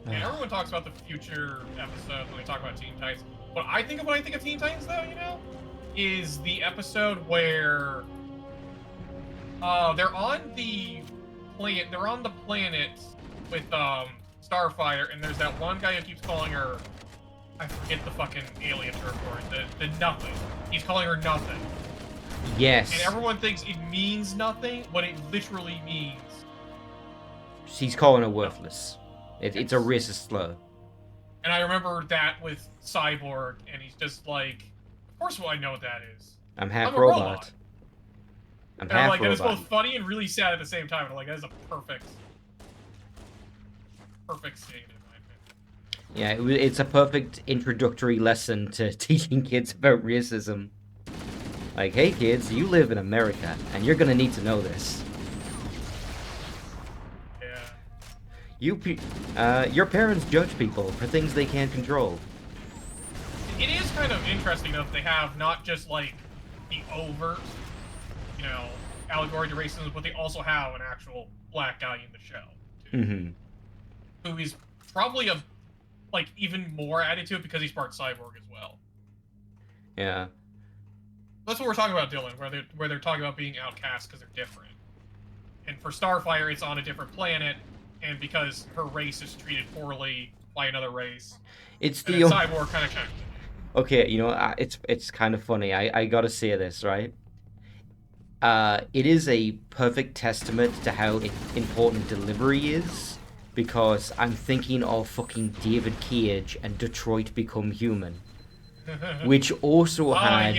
Yeah, everyone talks about the future episode when we talk about Teen Titans. What I think of when I think of Teen Titans, though, you know, is the episode where they're on the planet. They're on the planet with Starfire, and there's that one guy who keeps calling her. I forget the fucking alien term for it. The nothing. He's calling her nothing.
Yes.
And everyone thinks it means nothing, but it literally means.
He's calling her worthless. It's a racist slur.
And I remember that with Cyborg, and he's just like, of course I know what that is.
I'm half
I'm a
robot. I'm
And
half
I'm like, that is
robot.
both funny and really sad at the same time. And I'm like, that is a perfect scene in my opinion.
Yeah, it's a perfect introductory lesson to teaching kids about racism. Like, hey kids, you live in America, and you're gonna need to know this.
Yeah.
Your parents judge people for things they can't control.
It is kind of interesting though if they have not just like the overt, you know, allegory to racism, but they also have an actual black guy in the show, too, who is probably like even more added to it because he's part cyborg as well.
Yeah.
That's what we're talking about, Dylan, where they're talking about being outcast because they're different. And for Starfire, it's on a different planet, and because her race is treated poorly by another race,
It's
and
the
then Cyborg kind of checked.
Okay, you know, it's kind of funny. I gotta say this, right? It is a perfect testament to how important delivery is, because I'm thinking of fucking David Cage and Detroit Become Human, which also had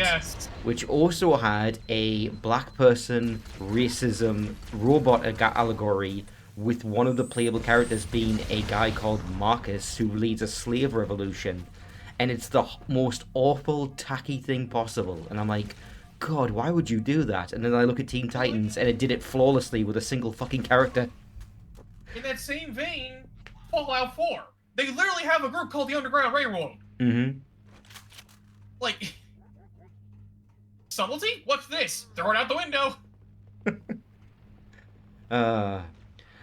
a black person racism robot allegory, with one of the playable characters being a guy called Marcus who leads a slave revolution, and it's the most awful, tacky thing possible. And I'm like, God, why would you do that? And then I look at Teen Titans, and it did it flawlessly with a single fucking character.
In that same vein, Fallout 4. They literally have a group called the Underground Railroad.
Mm-hmm.
Like, subtlety? What's this? Throw it out the window.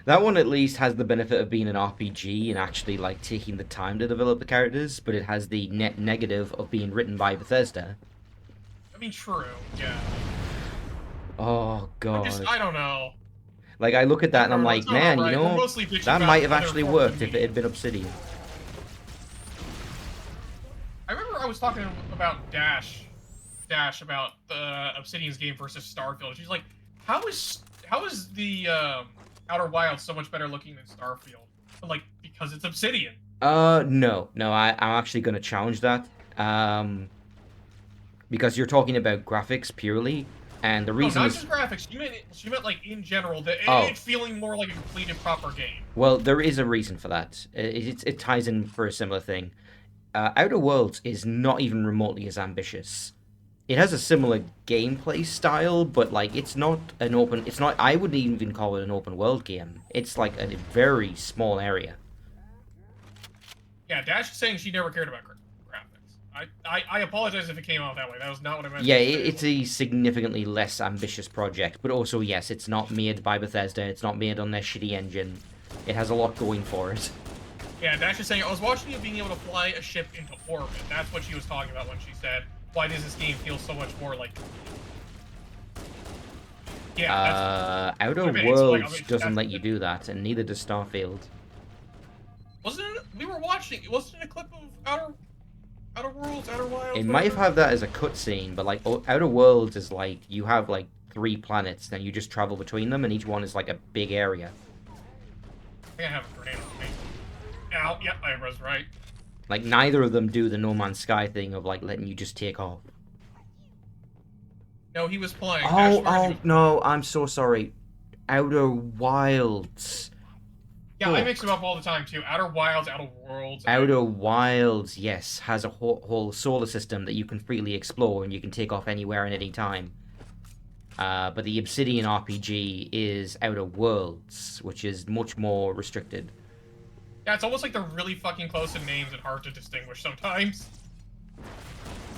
That one at least has the benefit of being an RPG and actually like taking the time to develop the characters, but it has the net negative of being written by Bethesda.
I mean, true, yeah.
Oh God.
I don't know.
Like, I look at that and I'm like, man, you know, that might have actually worked if it had been Obsidian.
I remember I was talking about Dash about the Obsidian's game versus Starfield. She's like, how is the Outer Wilds so much better looking than Starfield? I'm like, because it's Obsidian.
No, I'm actually going to challenge that. Because you're talking about graphics purely, and the reason
No, not
is...
just graphics. She meant like in general, it feeling more like a completed proper game.
Well, there is a reason for that. It ties in for a similar thing. Outer Worlds is not even remotely as ambitious. It has a similar gameplay style, but like it's not an open. It's not. I wouldn't even call it an open world game. It's like a very small area.
Yeah, Dash is saying she never cared about graphics. I apologize if it came out that way. That was not what I meant.
Yeah,
to say.
it's a significantly less ambitious project, but also, yes, it's not made by Bethesda, it's not made on their shitty engine. It has a lot going for it.
Yeah, Dash is saying, I was watching you being able to fly a ship into orbit. That's what she was talking about when she said, why does this game feel so much more like... Yeah,
Outer
I mean,
Worlds doesn't let you do that, and neither does Starfield.
Wasn't it? We were watching. Wasn't it a clip of Outer Worlds, Outer Wilds?
It might have that as a cutscene, but like Outer Worlds is like you have like 3 planets, then you just travel between them, and each one is like a big area.
I think I have a grenade on me. Ow, yep, I was right.
Like neither of them do the No Man's Sky thing of like letting you just take off.
No, he was playing.
Oh no, I'm so sorry. Outer Wilds.
Yeah, I mix them up all the time too. Outer Wilds, Outer Worlds.
Outer Wilds, yes, has a whole solar system that you can freely explore and you can take off anywhere and any time. But the Obsidian RPG is Outer Worlds, which is much more restricted.
Yeah, it's almost like they're really fucking close in names and hard to distinguish sometimes.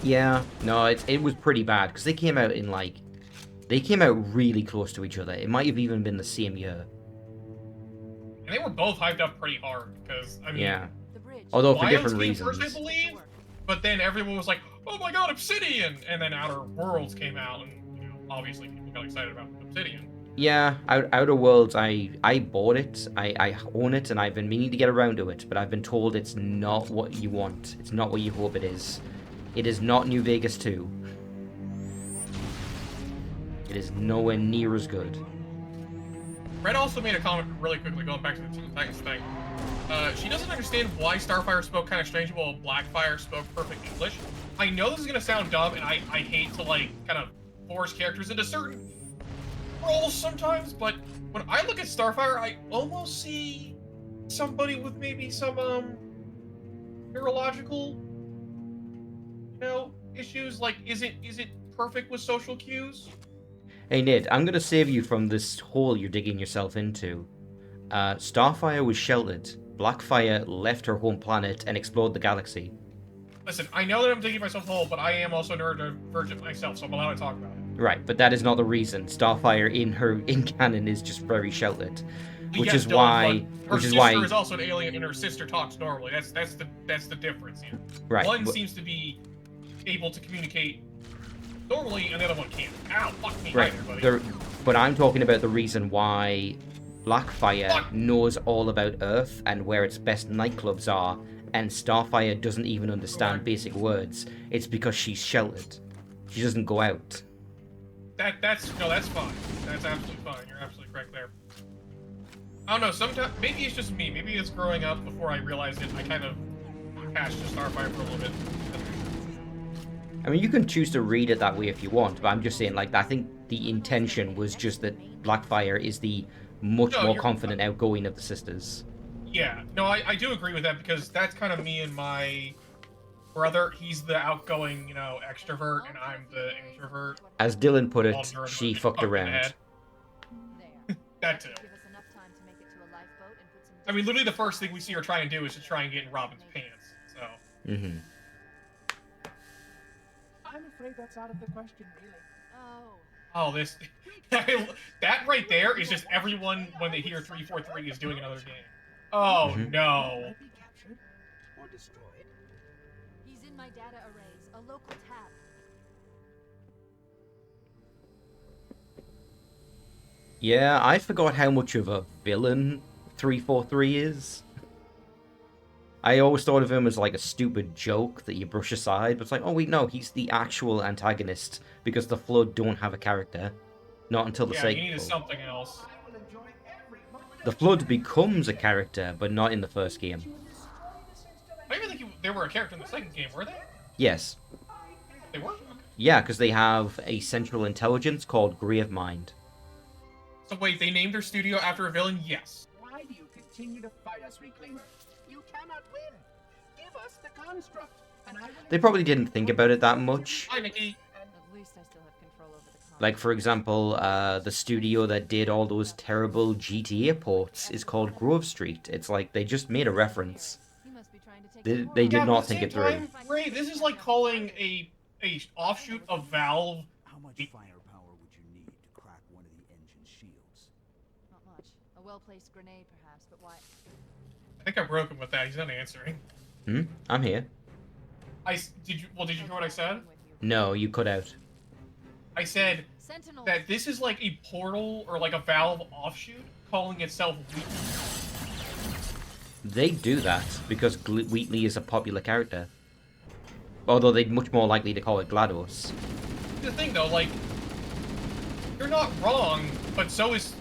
Yeah, no, it was pretty bad because they came out in like, they came out really close to each other. It might have even been the same year.
And they were both hyped up pretty hard because I mean,
yeah, although for different
came
reasons.
First, I believe, but then everyone was like, "Oh my god, Obsidian!" And then Outer Worlds came out, and you know, obviously people got excited about Obsidian.
Yeah, Outer Worlds, I bought it, I own it, and I've been meaning to get around to it, but I've been told it's not what you want. It's not what you hope it is. It is not New Vegas 2. It is nowhere near as good.
Red also made a comment really quickly, going back to the Teen Titans thing. She doesn't understand why Starfire spoke kind of strange while Blackfire spoke perfect English. I know this is going to sound dumb, and I hate to, like, kind of force characters into certain roles sometimes, but when I look at Starfire, I almost see somebody with maybe some, neurological, you know, issues. Like, is it perfect with social cues?
Hey Nid, I'm gonna save you from this hole you're digging yourself into. Starfire was sheltered. Blackfire left her home planet and explored the galaxy.
Listen, I know that I'm digging myself a hole, but I am also neurodivergent myself, so I'm allowed to talk about it.
Right, but that is not the reason. Starfire in canon is just very sheltered, which
Yes,
is why
her sister is also an alien, and her sister talks normally. That's the difference here.
Right.
One seems to be able to communicate normally, and the other one can't. Ow, fuck me,
right.
Hi there, buddy.
But I'm talking about the reason why Blackfire knows all about Earth and where its best nightclubs are, and Starfire doesn't even understand basic words. It's because she's sheltered. She doesn't go out.
That's fine. That's absolutely fine. You're absolutely correct there. I don't know. Sometimes maybe it's just me. Maybe it's growing up before I realized it. I kind of passed to Starfire for a little bit.
I mean, you can choose to read it that way if you want, but I'm just saying, like, I think the intention was just that Blackfire is the much more confident, outgoing of the sisters.
Yeah, no, I do agree with that because that's kind of me and my brother. He's the outgoing, you know, extrovert, and I'm the introvert.
As Dylan put it, she fucked around.
That too. I mean, literally the first thing we see her try and do is to try and get in Robin's pants, so.
Mm-hmm.
I'm afraid that's out of the question, really.
Oh, this... that right there is just everyone, when they hear 343, is doing another game. Oh, no.
Be captured or destroyed.
He's in my data arrays, a local tab.
Yeah, I forgot how much of a villain 343 is. I always thought of him as like a stupid joke that you brush aside, but it's like, oh wait, no, he's the actual antagonist because the Flood don't have a character. Not until the sequel.
Yeah, you needed something else.
The Flood becomes a character, but not in the first game.
I don't even think they were a character in the second game, were they?
Yes.
They were? Okay.
Yeah, because they have a central intelligence called Gravemind.
So wait, they named their studio after a villain? Yes.
Why do you continue to fight us, Reclaimer? You cannot win. Give us the construct, and I will...
They probably didn't think about it that much.
Hi, Nikki.
At least I still have control over the car.
Like, for example, the studio that did all those terrible GTA ports is called Grove Street. It's like they just made a reference.
He must be trying to take
They did
Yeah, but
not
at the
think
same
it through.
time, Ray, this is like calling a offshoot of Valve.
How much firepower would you need to crack one of the engine's shields?
Not much. A well-placed grenade, perhaps, but why?
I think I broke him with that. He's not answering.
I'm here.
Did you hear what I said?
No, you cut out.
I said
Sentinel.
that this is like a Portal or like a Valve offshoot calling itself Wheatley.
They do that because Wheatley is a popular character. Although they're much more likely to call it GLaDOS.
The thing though, like, you're not wrong, but so is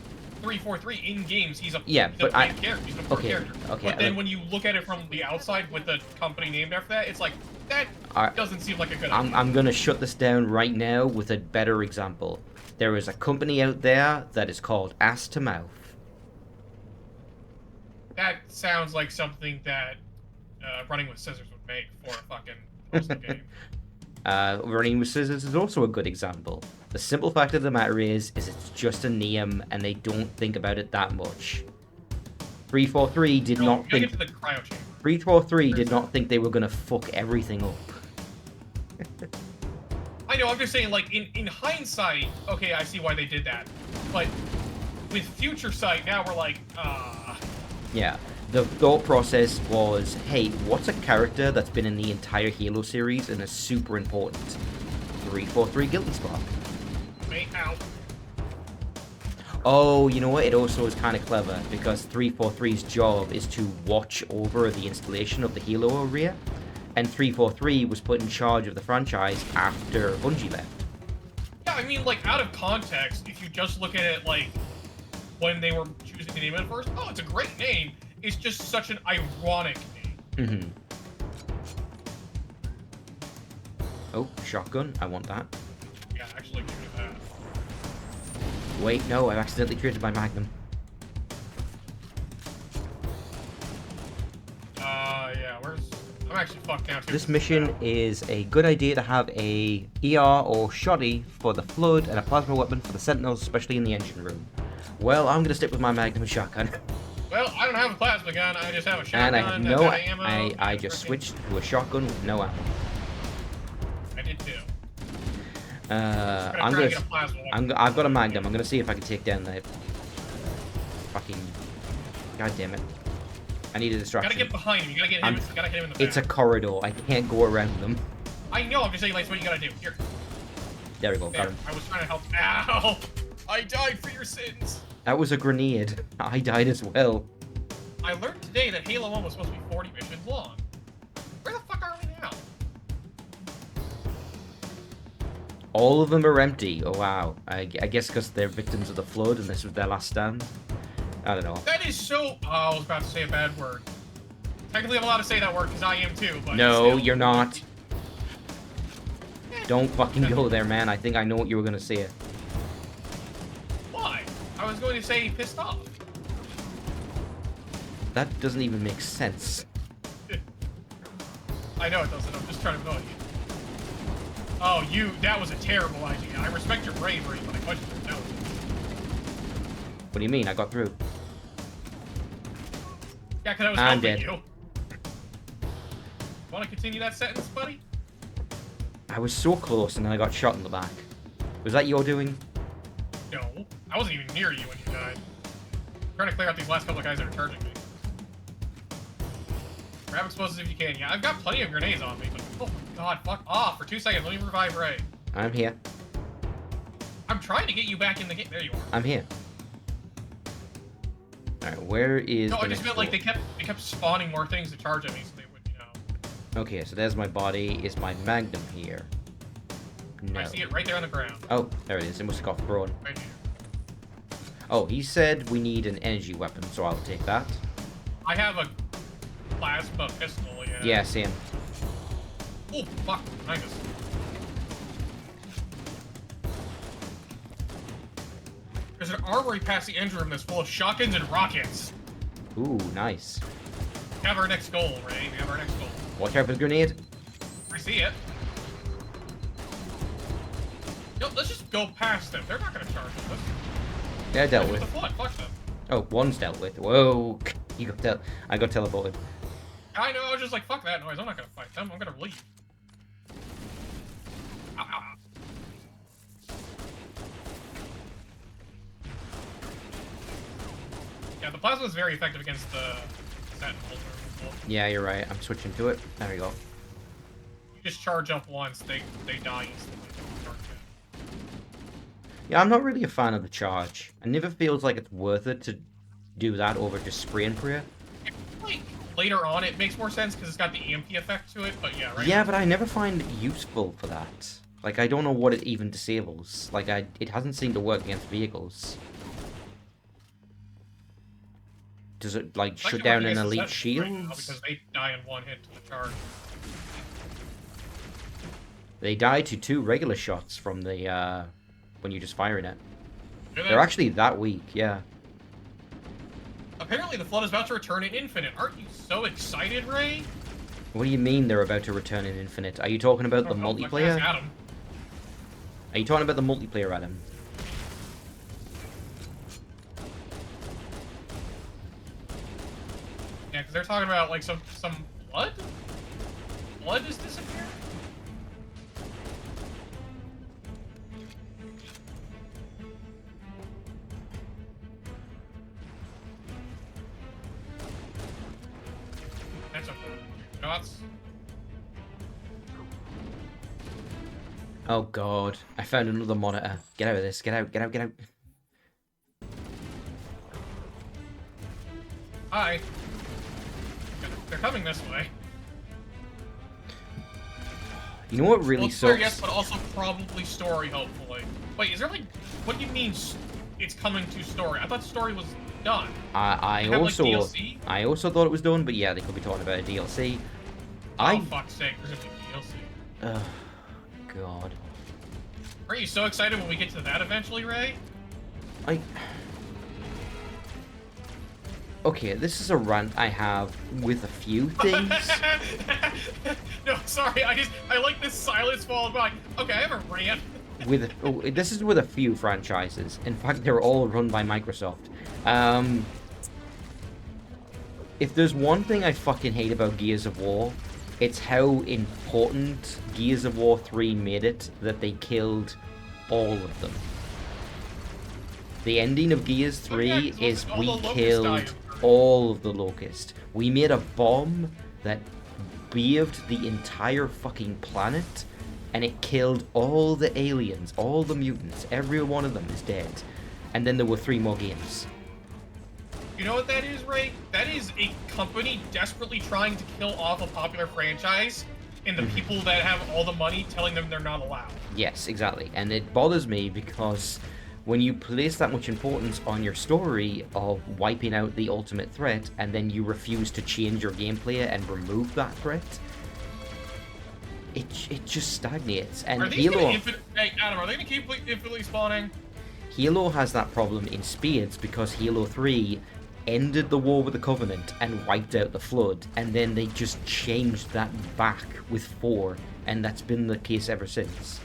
343 in games. He's a big character. He's an important character.
Okay.
But then when you look at it from the outside with the company named after that, it's like that doesn't seem like a good idea.
I'm gonna shut this down right now with a better example. There is a company out there that is called Ass to Mouth.
That sounds like something that Running with Scissors would make for a fucking postal game.
Running with Scissors is also a good example. The simple fact of the matter is it's just a name, and they don't think about it that much. 343 did not think.
Get to the cryo chamber.
343 did not think they were gonna fuck everything up.
I know. I'm just saying, like in hindsight, okay, I see why they did that, but with future sight, now we're like,
Yeah, the thought process was, hey, what's a character that's been in the entire Halo series and is super important? 343 Guilty Spark.
Ow.
Oh, you know what? It also is kind of clever because 343's job is to watch over the installation of the Halo area, and 343 was put in charge of the franchise after Bungie left.
Yeah, I mean, like, out of context, if you just look at it, like, when they were choosing the name at first, oh, it's a great name. It's just such an ironic name.
Oh, shotgun. I want that.
Yeah, actually, give me that.
Wait, no, I've accidentally traded my Magnum.
Yeah, I'm actually fucked now, too.
This mission is a good idea to have a ER or shoddy for the Flood and a plasma weapon for the Sentinels, especially in the engine room. Well, I'm gonna stick with my Magnum shotgun.
Well, I don't have a plasma gun, I just have a shotgun.
And I have no
ammo.
I just switched to a shotgun with no ammo.
I did too.
I've got a Magnum. I'm gonna see if I can take down the fucking. God damn it! I need a distraction.
Gotta get behind him. You gotta get him. Gotta hit him in the back.
It's a corridor. I can't go around them.
I know. I'm just saying, like, what you gotta do. Here.
There we go.
There.
Got him.
I was trying to help. Ow! I died for your sins.
That was a grenade. I died as well.
I learned today that Halo 1 was supposed to be 40 missions long. Where the fuck are we now?
All of them are empty. Oh wow. I guess because they're victims of the Flood and this was their last stand. I don't know.
That is so. Oh, I was about to say a bad word. Technically, I'm allowed to say that word because I am too. But
No,
still.
you're not. Don't fucking go there, man. I think I know what you were gonna say.
Why? I was going to say pissed off.
That doesn't even make sense.
I know it doesn't. I'm just trying to annoy you. Oh, that was a terrible idea. I respect your bravery, but I question your intelligence.
What do you mean? I got through.
Yeah, because I was
I'm
helping
dead.
you. Want to continue that sentence, buddy?
I was so close and then I got shot in the back. Was that your doing?
No. I wasn't even near you when you died. I'm trying to clear out these last couple of guys that are charging me. Grab explosives if you can. Yeah, I've got plenty of grenades on me, but oh my god, fuck off for 2 seconds. Let me revive Ray.
I'm here.
I'm trying to get you back in the game. There you are.
I'm here. Alright, where is
No,
the
I just
next
meant like
door?
they kept spawning more things to charge at me, so they would, you know.
Okay, so there's my body. Is my Magnum here? No.
I see it right there on the ground.
Oh, there it is. It must have got thrown.
Right here.
Oh, he said we need an energy weapon, so I'll take that.
I have a plasma pistol, yeah.
Yeah, same.
Oh, fuck. Behind us. There's an armory past the engine room that's full of shotguns and rockets.
Ooh, nice.
We have our next goal, Ray. We have our next goal.
Watch out for the grenade.
I see it. Yo, let's just go past them. They're not gonna charge us.
Yeah, dealt with.
The flood. Fuck them.
Oh, one's dealt with. Whoa. I got teleported.
I know, I was just like, fuck that noise. I'm not gonna fight them. I'm gonna leave. Ow, ow. Yeah, the plasma is very effective against the sentinels.
Yeah, you're right. I'm switching to it. There we go.
You just charge up once, they die instantly.
Yeah, I'm not really a fan of the charge. It never feels like it's worth it to do that over just spray and pray.
Like, later on, it makes more sense because it's got the EMP effect to it, but yeah, right?
Yeah, but I never find it useful for that. Like, I don't know what it even disables. Like, it hasn't seemed to work against vehicles. Does it, like,
It's
shut
actually
down
working
an
against the
elite
sentinels
shield?
right now because they die in one hit to the charge.
They die to 2 regular shots from the, when you're just firing it.
Do they?
They're actually that weak, yeah.
Apparently the Flood is about to return in Infinite. Aren't you so excited, Ray?
What do you mean they're about to return in Infinite? Are you talking about the multiplayer?
Adam.
Are you talking about the multiplayer, Adam?
Yeah, because they're talking about, like, some blood? Blood just disappeared? That's okay. Shots.
Oh god, I found another monitor. Get out of this, get out, get out, get out.
Hi. They're coming this way.
You know what really
Well, it's clear,
sucks?
yes, but also probably story, hopefully. Wait, is there, like... What do you mean it's coming to story? I thought story was done.
I
Have, like,
also
DLC?
I also thought it was done, but yeah, they could be talking about a DLC.
Oh, fuck's sake, there's gonna be DLC.
Oh, god.
Are you so excited when we get to that eventually, Ray?
Okay, this is a rant I have with a few things.
No, sorry, I like this silence followed by, okay, I have a rant.
This is with a few franchises. In fact, they're all run by Microsoft. If there's one thing I fucking hate about Gears of War, it's how important Gears of War 3 made it that they killed all of them. The ending of Gears 3 is we killed all of the Locust. We made a bomb that beaved the entire fucking planet, and it killed all the aliens, all the mutants. Every one of them is dead. And then there were 3 more games.
You know what that is, Ray? That is a company desperately trying to kill off a popular franchise, and the people that have all the money telling them they're not allowed.
Yes, exactly. And it bothers me because when you place that much importance on your story of wiping out the ultimate threat, and then you refuse to change your gameplay and remove that threat, it just stagnates. And
Are these
Halo,
hey, Adam, are they gonna keep infinitely spawning?
Halo has that problem in spades because Halo 3 ended the war with the Covenant and wiped out the Flood, and then they just changed that back with 4, and that's been the case ever since.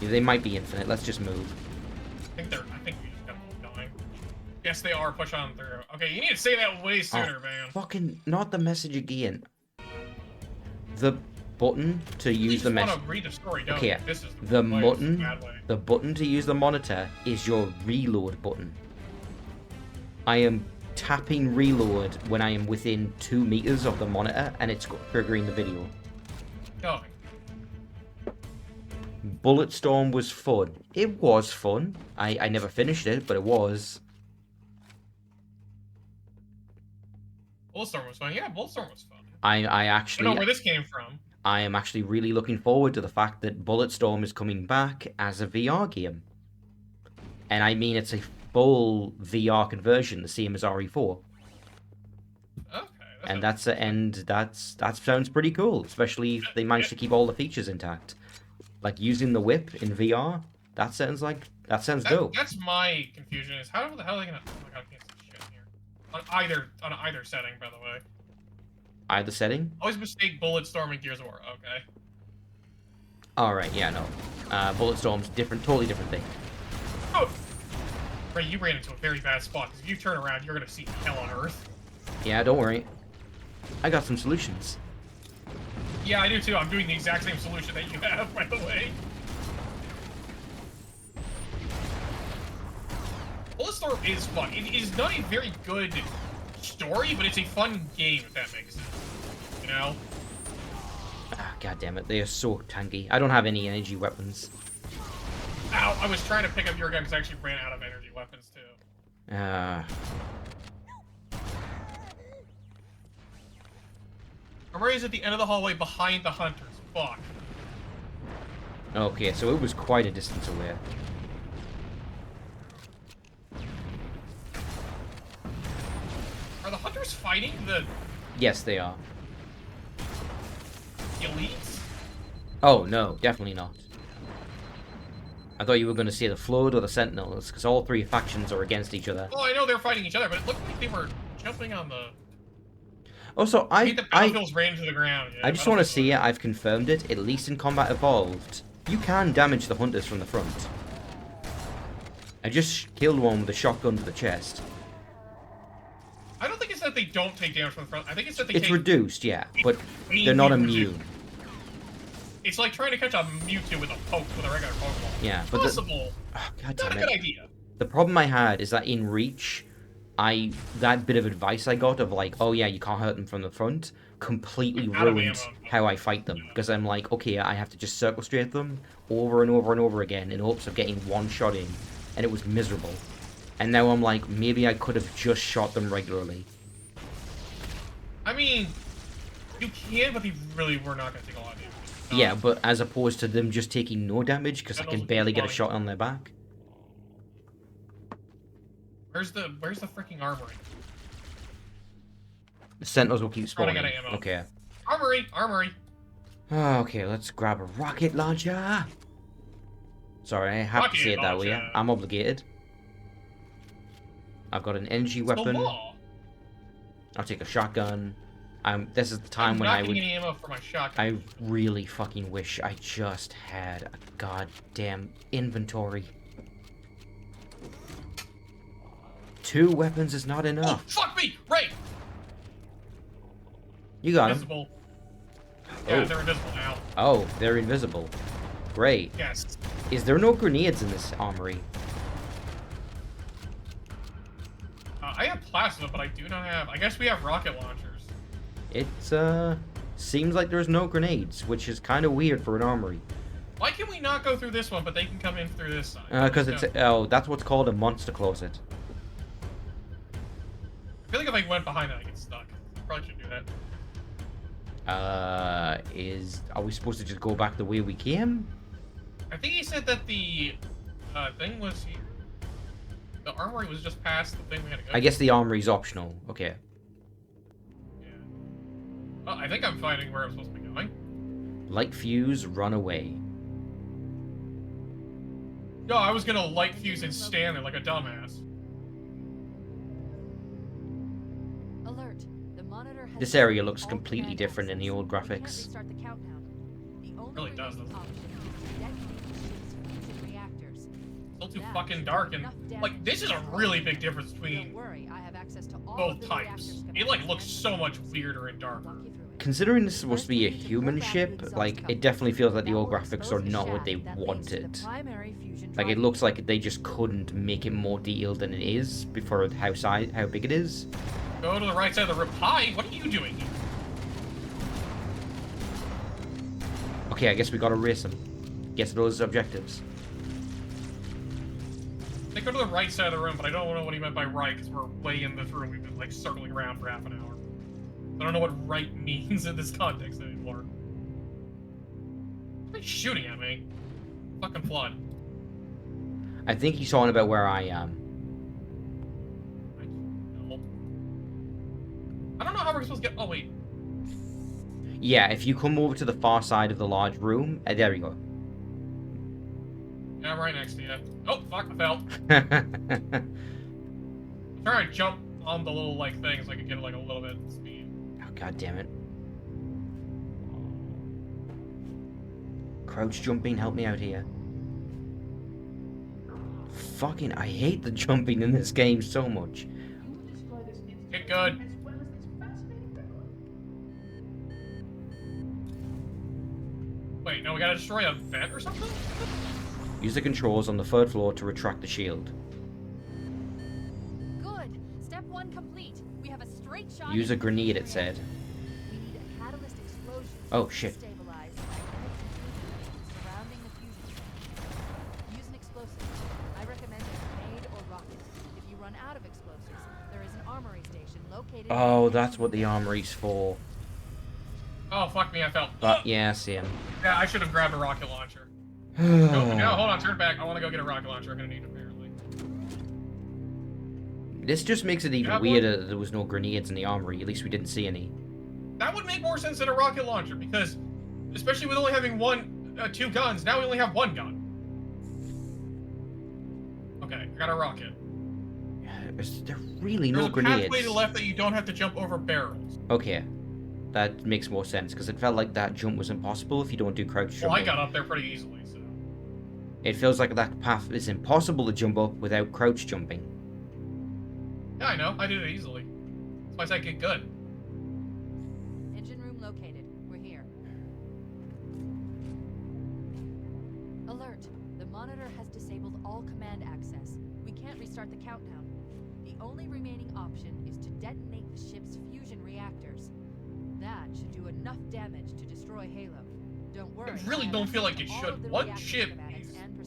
They might be infinite. Let's just move.
I think we just got them dying. Yes, they are. Push on through. Okay, you need to say that way sooner, man.
Fucking not the message again. The button to use the message.
Want to read the story, don't
Okay,
you? This is
the
way,
button.
bad way.
The button to use the monitor is your reload button. I am tapping reload when I am within 2 meters of the monitor, and it's triggering the video.
Go.
Bulletstorm was fun. It was fun. I never finished it, but it was.
Bulletstorm was fun. Yeah, Bulletstorm was fun.
I actually
I don't know where this came from.
I am actually really looking forward to the fact that Bulletstorm is coming back as a VR game. And I mean it's a full VR conversion, the same as RE4.
Okay.
And that sounds pretty cool, especially if they manage to keep all the features intact. Like using the whip in VR, that sounds dope.
That's my confusion. Is how the hell are they gonna? Oh my god, I can't see shit here. On either setting, by the way.
Either setting?
Always mistake Bulletstorm and Gears of War. Okay.
Alright, yeah, no. Bulletstorm's different, totally different thing.
Oh! Ray, you ran into a very bad spot, because if you turn around, you're gonna see hell on Earth.
Yeah, don't worry. I got some solutions.
Yeah, I do too. I'm doing the exact same solution that you have, by the way. Bulletstorm is fun. It is not a very good story, but it's a fun game, if that makes sense. You know?
Ah, God damn it, they are so tanky. I don't have any energy weapons.
Ow, I was trying to pick up your gun because I actually ran out of energy weapons, too. Armoria's at the end of the hallway behind the hunters. Fuck.
Okay, so it was quite a distance away.
Are the hunters fighting the
Yes, they are.
elites?
Oh, no, definitely not. I thought you were going to say the Flood or the Sentinels, because all three factions are against each other.
Oh, I know they're fighting each other, but it looked like they were jumping on the...
Also,
I hate that Battlefield's ran to the ground. Yeah,
I just want to
Battlefield's
say it, I've confirmed it, at least in Combat Evolved. You can damage the hunters from the front. I just killed one with a shotgun to the chest.
I don't think it's that they don't take damage from the front. I think it's that they
It's
take...
reduced, yeah, but
It's
they're not
reduced.
immune.
It's like trying to catch a Mewtwo with a poke with a regular Pokeball.
Yeah, but
Possible.
Oh, God
Not
damn
a
it.
good idea.
The problem I had is that in Reach, that bit of advice I got of like, oh yeah, you can't hurt them from the front, completely
Out of
ruined
ammo.
how I fight them. Because I'm like, okay, I have to just circle straight them over and over and over again in hopes of getting one shot in. And it was miserable. And now I'm like, maybe I could have just shot them regularly.
I mean, you can, but they really were not going to take a lot of damage.
Yeah, but as opposed to them just taking no damage because I
That
can
was
barely get a
fine.
shot on their back.
Where's the freaking armory?
The Sentinels will keep
Running
spawning.
out of ammo.
Okay.
Armory.
Okay, let's grab a rocket launcher. Sorry, I have to
Rocket
say it that way.
launcher.
I'm obligated. I've got an energy
It's the
weapon.
law.
I'll take a shotgun. This is the time
I'm
when
not
I
getting
would.
any ammo for my shotgun.
I really fucking wish I just had a goddamn inventory. 2 weapons is not
Oh,
enough.
fuck me! Right!
You got him.
Invisible. Yeah,
Oh.
they're invisible now.
Oh, they're invisible. Great.
Yes.
Is there no grenades in this armory?
I have plasma, but I do not have... I guess we have rocket launchers.
It seems like there's no grenades, which is kind of weird for an armory.
Why can we not go through this one, but they can come in through this side?
Because it's that's what's called a monster closet.
I feel like if I went behind it, I get stuck. Probably shouldn't do that.
Are we supposed to just go back the way we came?
I think he said that the thing was here. The armory was just past the thing we had to go
I guess the armory's optional. Okay.
Yeah. Well, I think I'm finding where I'm supposed to be going.
Light fuse, run away.
No, I was gonna light fuse and stand there like a dumbass.
Alert. The monitor has
This area
detected
looks
all
completely
command
different than the
access.
old
You can't
graphics.
restart the countdown. The only
Really does,
remaining
doesn't it?
option is to detonate the ship's fusion reactors.
Still too
That
fucking
should
dark,
do
and
enough damage
like this is
to
a
destroy
really
it.
big difference
Don't
between
worry, I have access to all
both
of the
types.
reactor
It like
schematics
looks
and
so much
plans.
weirder and
I'll
darker.
walk you through it.
Considering this is supposed to be a
First, we need to
human
pull back the
ship,
exhaust
like
cover.
it definitely feels like the
That
old
will
graphics
expose
are
the
not what they
shaft that leads to the
wanted.
primary fusion
Like it
drive.
looks like they just couldn't make it more detailed than it is before how big it is.
Go to the right side of the room. Hi, what are you doing here?
Okay, I guess we gotta race them. Get to those objectives.
They go to the right side of the room, but I don't know what he meant by right because we're way in this room. We've been like circling around for half an hour. I don't know what right means in this context anymore. Why are you shooting at me? Fucking flood.
I think he's talking about where I am.
I don't know how we're supposed to get. Oh wait.
Yeah, if you come over to the far side of the large room, there we go.
Yeah, I'm right next to you. Oh fuck! I fell. I'm trying to jump on the little like thing so I can get like a little bit of speed.
Oh, God damn it. Crouch jumping, help me out here. Fucking, I hate the jumping in this game so much.
Get good. Wait, no, we gotta destroy a vent or something?
Use the controls on the third floor to retract the shield.
Good. Step 1 complete. We have a straight shot.
Use a
into the
grenade,
fusion
it said.
reactor. We need a catalyst explosion.
Oh,
to
shit.
destabilize the magnetic containment field surrounding the fusion chamber. Use an explosive. I recommend a grenade or rocket. If you run out of explosives, there is an armory station located.
Oh, that's what the armory's for.
Oh, fuck me, I fell.
But yeah, same.
Yeah, I should have grabbed a rocket launcher. No, hold on, turn back. I want to go get a rocket launcher. I'm gonna need it, apparently.
This just makes it even
have
weirder that there was no grenades in the armory. At least we didn't see any.
That would make more sense than a rocket launcher, because, especially with only having two guns, now we only have one gun. Okay, I got a rocket.
Is there really
There's
no
a
grenades?
pathway to the left that you don't have to jump over barrels.
Okay. That makes more sense, because it felt like that jump was impossible if you don't do crouch jumping.
Well, I got up there pretty easily, so.
It feels like that path is impossible to jump up without crouch jumping.
Yeah, I know. I did it easily. That's why I said get good.
Engine room located. We're here. Alert. The monitor has disabled all command access. We can't restart the countdown. The only remaining option is to detonate the ship's fusion reactors. That should do enough damage to destroy Halo. Don't worry.
I really don't feel like it should. One ship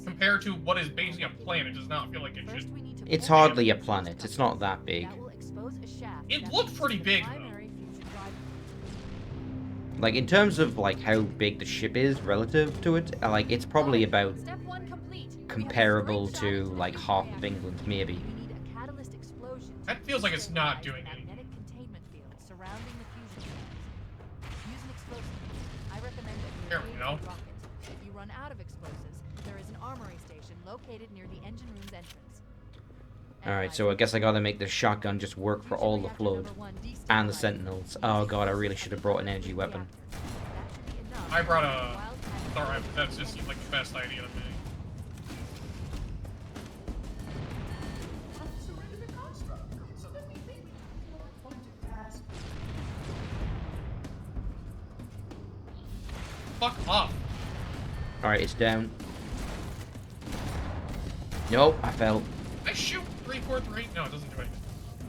compared to what is basically a planet does not feel like it should.
It's hardly a planet. It's not that big.
It looked pretty big, though.
Like, in terms of, like, how big the ship is relative to it, like, it's probably about comparable to, like, half of England, maybe.
That feels like it's not doing anything. There we go.
If you run out of explosives, there is an armory station located near the engine room's entrance.
Alright, so I guess I gotta make this shotgun just work for all the flood. And the sentinels. Oh god, I really should have brought an energy weapon.
I brought a... Alright, but that just seems like the best idea to me.
Surrender the construct, so that we think we have more pointed task.
Fuck off.
Alright, it's down. Nope, I fell.
I shoot 343. No, it doesn't do anything.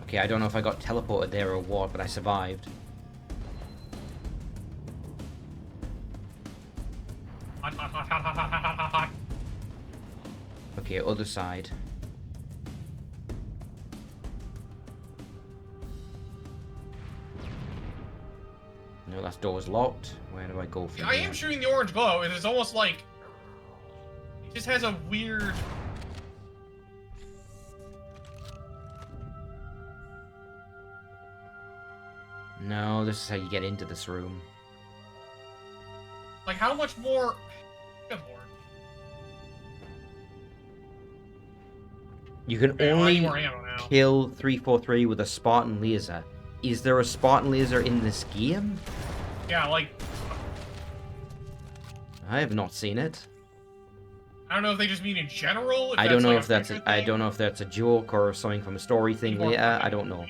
Okay, I don't know if I got teleported there or what, but I survived.
Hot, hot, hot, hot, hot, hot, hot, hot, hot.
Okay, other side. No, that door's locked. Where do I go from
I
here?
am shooting the orange glow, and it's almost like... It just has a weird...
No, this is how you get into this room.
Like, how much more... Good lord.
You can
Okay, I need
only
more ammo now.
kill 343 with a Spartan laser. Is there a Spartan laser in this game?
Yeah, like...
I have not seen it.
I don't know if they just mean in general.
I don't know
like
if that's
future
I
thing.
don't know if that's a joke or something from a story thing
More-
later. I don't know.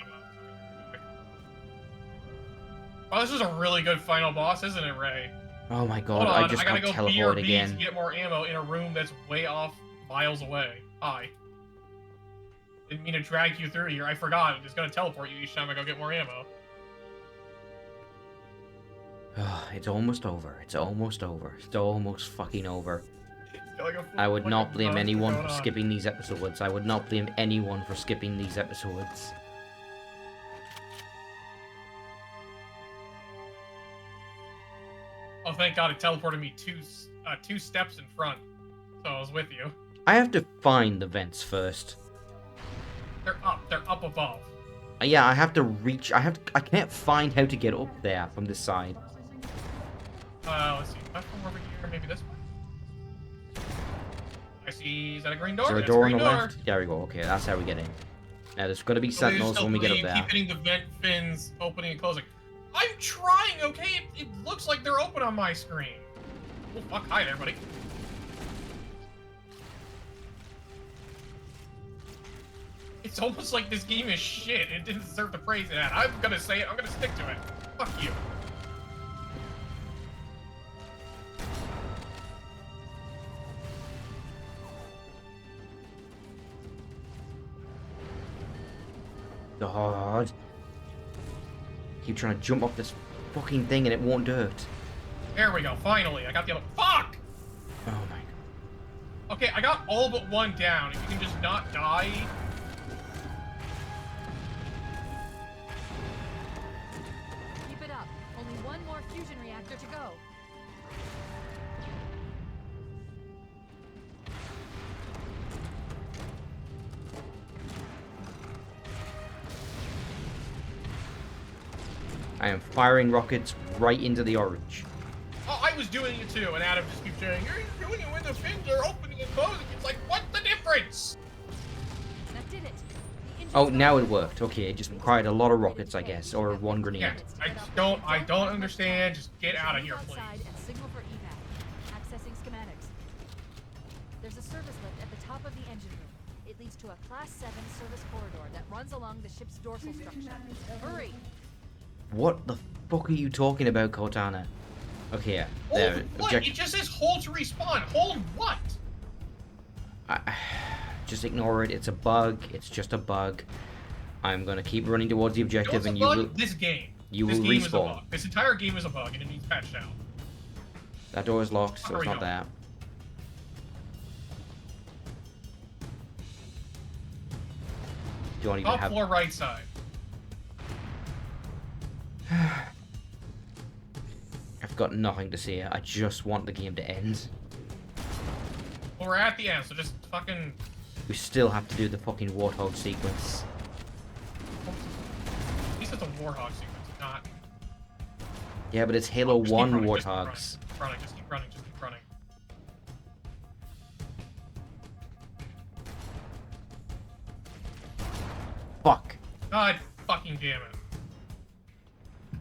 Oh, this is a really good final boss, isn't it, Ray?
Oh my god,
Hold on,
I just
gotta
got
go BRB
teleported
to
again.
get more ammo in a room that's way off miles away. Hi. Didn't mean to drag you through here. I forgot. I'm just gonna teleport you each time I go get more ammo.
It's almost over. It's almost over. It's almost fucking over.
Feel like a fool,
I would
like
not
a
blame
bug
anyone
going
for
on.
skipping these episodes. I would not blame anyone for skipping these episodes.
Oh, thank God it teleported me two steps in front, so I was with you.
I have to find the vents first.
They're up above.
Yeah, I have to reach. I can't find how to get up there from this side.
Let's see. Platform over here, maybe this one. I see. Is that a green door?
Is there a
That's
door on
green
the left? There we go. Okay, that's how we get in. Now there's gonna be
So they
sentinels
just
when we get up
keep
there.
hitting the vent fins, opening and closing. I'm trying, okay? It looks like they're open on my screen. Oh, fuck. Hi there, buddy. It's almost like this game is shit. It didn't deserve the praise it had. I'm gonna say it. I'm gonna stick to it. Fuck you.
God. Keep trying to jump off this fucking thing and it won't do it.
There we go. Finally, I got the other. Fuck!
Oh my god.
Okay, I got all but one down. If you can just not die.
Keep it up. Only one more fusion reactor to go.
I am firing rockets right into the orange.
Oh, I was doing it too, and Adam just keeps saying, "You're doing it when the fins are opening and closing." It's like, what's the difference?
That did it. The engine
Oh, now it
started.
worked. Okay, it just required a lot of rockets, I guess, or one grenade.
Yeah, I don't understand. Just get out of here, please.
Outside and signal for evac. Accessing schematics. There's a service lift at the top of the engine room. It leads to a Class 7 service corridor that runs along the ship's dorsal structure. Hurry!
What the fuck are you talking about, Cortana? Okay, yeah, there.
Hold what? It just says hold to respawn. Hold what?
Just ignore it. It's a bug. It's just a bug. I'm gonna keep running towards the objective, and you will.
This game.
You
this
will
game is a
respawn.
bug. This entire game is a bug, and it needs patched out.
That door is locked, so
There
it's
we
not
go.
that. Do you want to even
Top
have?
floor, right side.
I've got nothing to say. I just want the game to end.
Well, we're at the end, so just fucking.
We still have to do the fucking warthog sequence.
At least it's a warthog sequence, not.
Yeah, but it's Halo
Just keep
1
running, just keep
warthogs.
running, just keep running, just keep running.
Fuck.
God fucking damn it.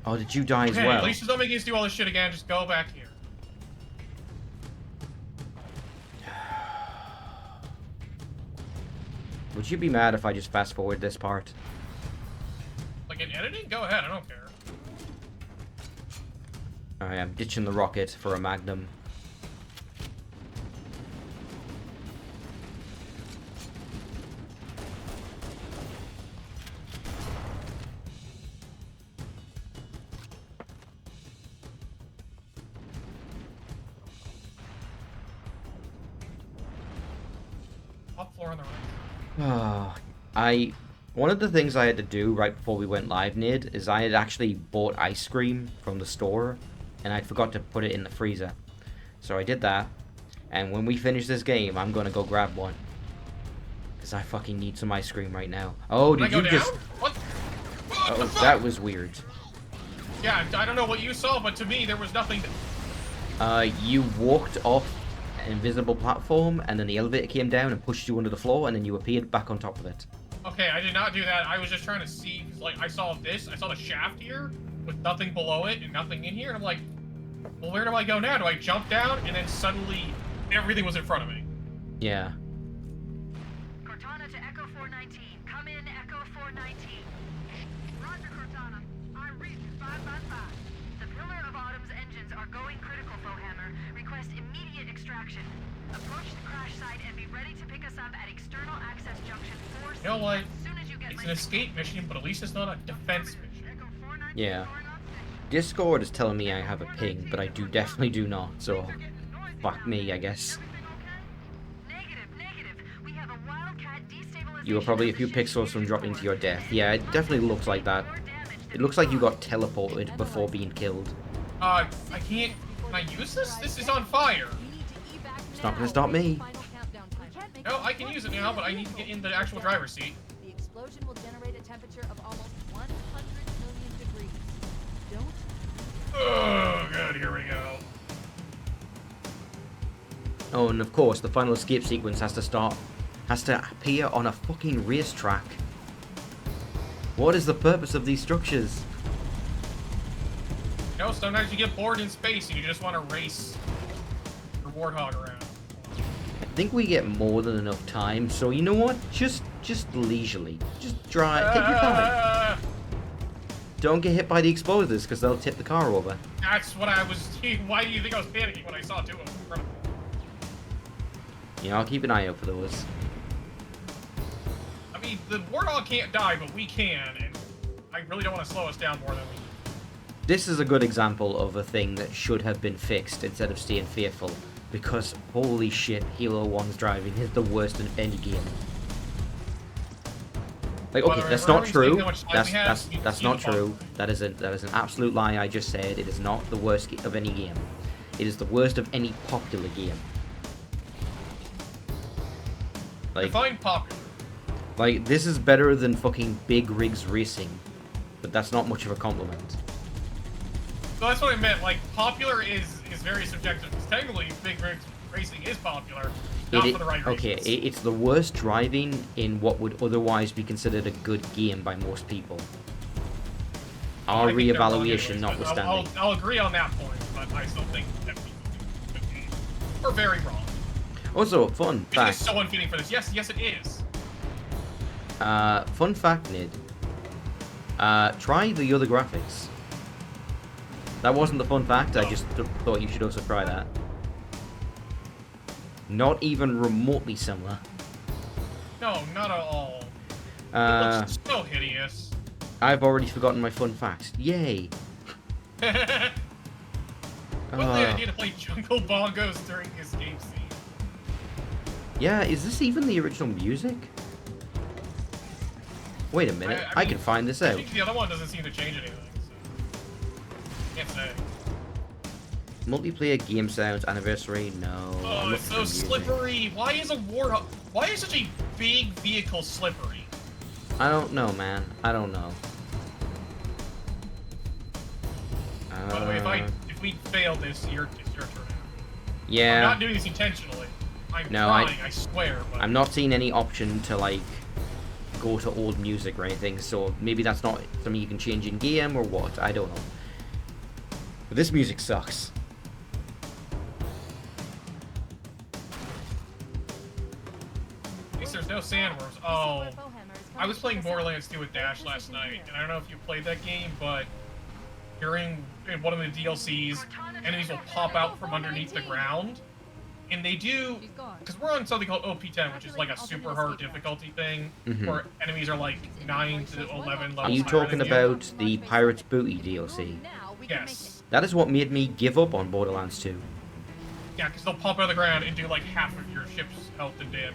Oh, did you die as
Okay,
well?
at least it's not making us do all this shit again. Just go back here.
Would you be mad if I just fast forward this part?
Like in editing? Go ahead, I don't care.
Alright, I'm ditching the rocket for a magnum.
Top floor on the right.
One of the things I had to do right before we went live, Nid, is I had actually bought ice cream from the store, and I forgot to put it in the freezer. So I did that, and when we finish this game, I'm gonna go grab one. Because I fucking need some ice cream right now. Oh,
Can I
did
go
you
down?
just...
What
Oh,
the fuck?
that was weird.
Yeah, I don't know what you saw, but to me, there was nothing.
You walked off an invisible platform, and then the elevator came down and pushed you under the floor, and then you appeared back on top of it.
Okay, I did not do that. I was just trying to see, 'cause, like, I saw this. I saw the shaft here with nothing below it and nothing in here, and I'm like, well, where do I go now? Do I jump down? And then suddenly, everything was in front of me.
Yeah.
Cortana to Echo 419. Come in, Echo 419. Roger, Cortana. I'm reach 555. The Pillar of Autumn's engines are going critical, Fohammer. Request immediate extraction. Approach the crash site and be ready to pick us up at external access junction 4.
You know what?
As soon as you get
It's
my
an escape mission, but at least it's not a defense mission.
Echo 419
Yeah.
going on station.
Discord is telling me I have a ping, but I definitely do not, so fuck me, I guess.
Negative, negative. We have a wildcat destabilization.
You were probably a
of
few
the ship's
pixels from dropping to your
fusion
death.
core.
Yeah, it definitely looks like that.
More damage
It
than
looks like you
before.
got teleported before being killed.
I can't. Can I use this? This is on fire.
We need to evac
It's not
now.
gonna stop me.
Final countdown time. We can't make
No,
it
I can use it now, but I need to get in the actual driver's seat.
The explosion will generate a temperature of almost 100 million degrees. Don't
Oh, good. Here we go.
Oh, and of course, the final escape sequence has to appear on a fucking racetrack. What is the purpose of these structures?
You know, sometimes you get bored in space and you just want to race your warthog around.
I think we get more than enough time, so you know what? Just leisurely. Just drive. Take your time.
Ah,
Don't get hit by the explosives, because they'll tip the car over.
that's what I was. Why do you think I was panicking when I saw two of them in front of me?
Yeah, I'll keep an eye out for those.
I'm mean, the Warthog can't die, but we can, and I really don't want to slow us down more than we.
This is a good example of a thing that should have been fixed instead of staying fearful. Because holy shit, Halo 1's driving is the worst in any game. Like, okay, that's not true. That's not true. That is an absolute lie I just said. It is not the worst of any game. It is the worst of any popular game. Like,
Define popular.
like this is better than fucking Big Rigs Racing, but that's not much of a compliment.
So that's what I meant. Like, popular is very subjective. Because technically, Big Rigs Racing is popular, not for the right reasons.
Okay, it's the worst driving in what would otherwise be considered a good game by most people. Our reevaluation notwithstanding.
I'll agree on that point, but I still think that people do good games. We're very wrong.
Also, fun
It
fact.
is so unfitting for this. Yes, it is.
Fun fact, Nid. Try the other graphics. That wasn't the fun fact, I just thought you should also try that. Not even remotely similar.
No, not at all. It looks so hideous.
I've already forgotten my fun fact. Yay!
What's the idea to play jungle bongos during his game scene?
Yeah, is this even the original music? Wait a minute, I can find this
I
out.
think the other one doesn't seem to change anything, so... Can't say.
Multiplayer game sounds anniversary? No.
Oh, it's so slippery. Why is why is such a big vehicle slippery?
I don't know, man. I don't know.
By the way, if we fail this, it's your turn.
Yeah.
I'm not doing this intentionally. I'm trying, I swear. But...
I'm not seeing any option to, like, go to old music or anything, so maybe that's not something you can change in game or what. I don't know. But this music sucks.
At least there's no sandworms. Oh. I was playing Borderlands 2 with Dash last night, and I don't know if you played that game, but in one of the DLCs, enemies will pop out from underneath the ground, and they do, because we're on something called OP10, which is like a super hard difficulty thing, where enemies are like 9 to 11 levels.
Are you talking about the Pirates Booty DLC?
Yes.
That is what made me give up on Borderlands 2.
Yeah, because they'll pop out of the ground and do like half of your ship's health and damage.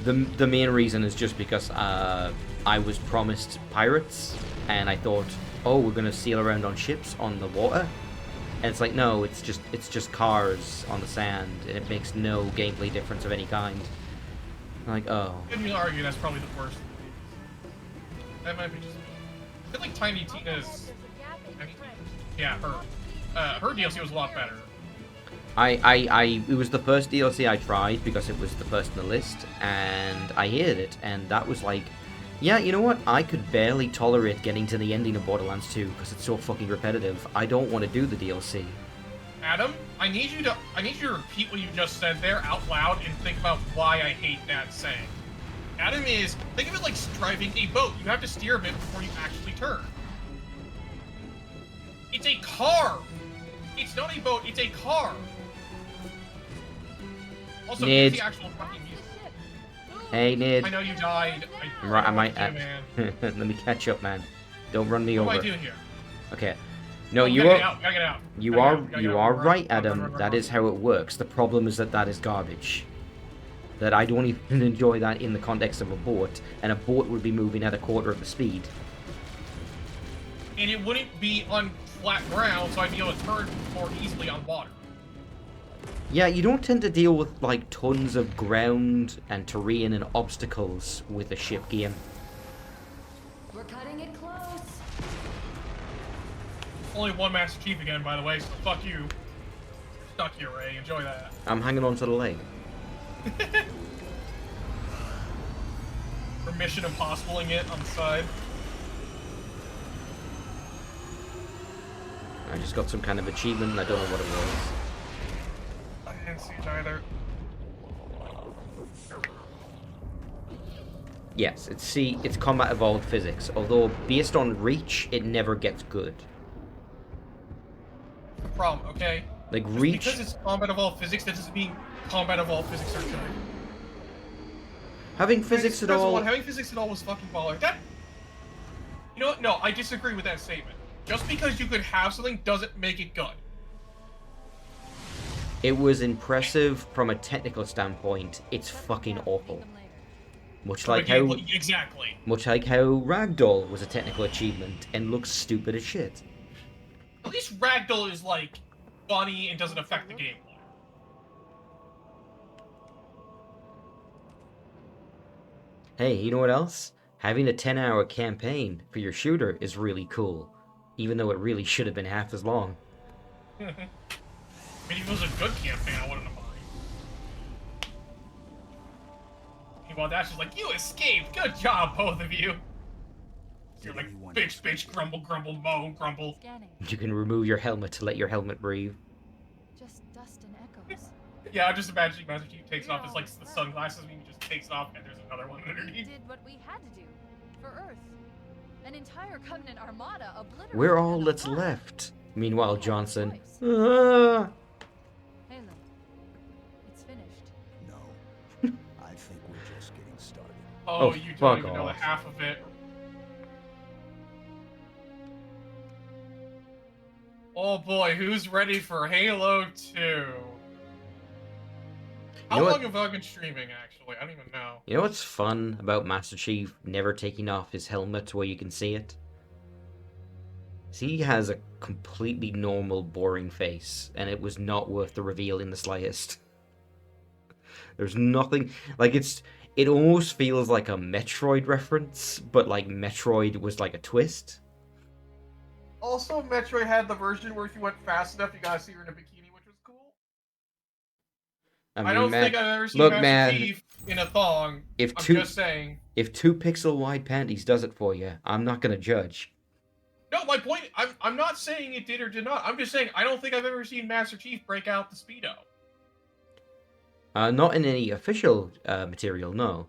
The main reason is just because I was promised pirates, and I thought, oh, we're gonna sail around on ships on the water, and it's like, no, it's just cars on the sand, and it makes no gameplay difference of any kind. I'm like, oh.
Couldn't you argue that's probably the worst? That might be just me. I feel like Tiny Tina's. Yeah, her DLC was a lot better.
It was the first DLC I tried because it was the first in the list, and I hated it, and that was like, yeah, you know what? I could barely tolerate getting to the ending of Borderlands 2 because it's so fucking repetitive. I don't want to do the DLC.
Adam, I need you to repeat what you just said there out loud and think about why I hate that saying. Adam is, think of it like driving a boat. You have to steer a bit before you actually turn. It's a car. It's not a boat. It's a car. Also,
Nid.
it's the actual fucking music.
Hey, Nid.
I know you died.
Right, I might.
Man.
Let me catch up, man. Don't run me
What
over.
do I do here?
Okay. No,
We
you
gotta
are.
get out. We gotta get out.
You
Gotta
are.
get out. We gotta
You
get out.
are
Run,
right,
run,
Adam.
run, run,
That
run.
is how it works. The problem is that is garbage. That I don't even enjoy that in the context of a boat, and a boat would be moving at a quarter of the speed.
And it wouldn't be on flat ground, so I'd be able to turn more easily on water.
Yeah, you don't tend to deal with like tons of ground and terrain and obstacles with a ship game.
We're cutting it close.
Only one Master Chief again, by the way, so fuck you. You're stuck here, Ray. Enjoy that.
I'm hanging on to the leg.
We're Mission Impossible-ing it on the side.
I just got some kind of achievement and I don't know what it was.
I didn't see it either.
Yes, it's combat evolved physics, although based on reach, it never gets good.
The problem, okay?
Like
Just
reach.
because it's combat evolved physics, that doesn't mean combat evolved physics are good.
Having physics at all...
Having physics at all was fucking baller. That... You know what? No, I disagree with that statement. Just because you could have something doesn't make it good.
It was impressive from a technical standpoint. It's fucking awful. Much like how...
Exactly.
Much like how Ragdoll was a technical achievement and looks stupid as shit.
At least Ragdoll is, like, funny and doesn't affect the gameplay.
Hey, you know what else? Having a 10-hour campaign for your shooter is really cool. Even though it really should have been half as long.
I mean, if it was a good campaign, I wouldn't have mind. Meanwhile, Dash is like, you escaped! Good job, both of you! You're like, bitch, bitch, grumble, grumble, moan, grumble.
Scanning.
You can remove your helmet to let your helmet breathe.
Just dust and echoes.
Yeah, I'm just imagining Master Chief takes off his, like, the sunglasses, and he just takes it off, and there's another one
We
underneath.
did what we had to do. For Earth. An entire Covenant armada obliterated.
We're all
and
that's
alive.
left. Meanwhile, Johnson...
Halo. It's finished.
No. I think we're just getting started.
Oh,
Oh,
you
fuck
don't even know
off.
half of it. Oh boy, who's ready for Halo 2? How
know what-
long have I been streaming, actually? I don't even know.
You know what's fun about Master Chief never taking off his helmet where you can see it? See, he has a completely normal, boring face, and it was not worth the reveal in the slightest. There's nothing... Like, it almost feels like a Metroid reference, but, like, Metroid was like a twist.
Also, Metroid had the version where if you went fast enough, you gotta see her in a bikini, which was cool. I don't think I've ever seen
look,
Master
man,
Chief in a thong.
if
I'm
two-
just saying.
If 2 pixel wide panties does it for you, I'm not gonna judge.
No, my point, I'm not saying it did or did not. I'm just saying I don't think I've ever seen Master Chief break out the Speedo.
Not in any official material, no.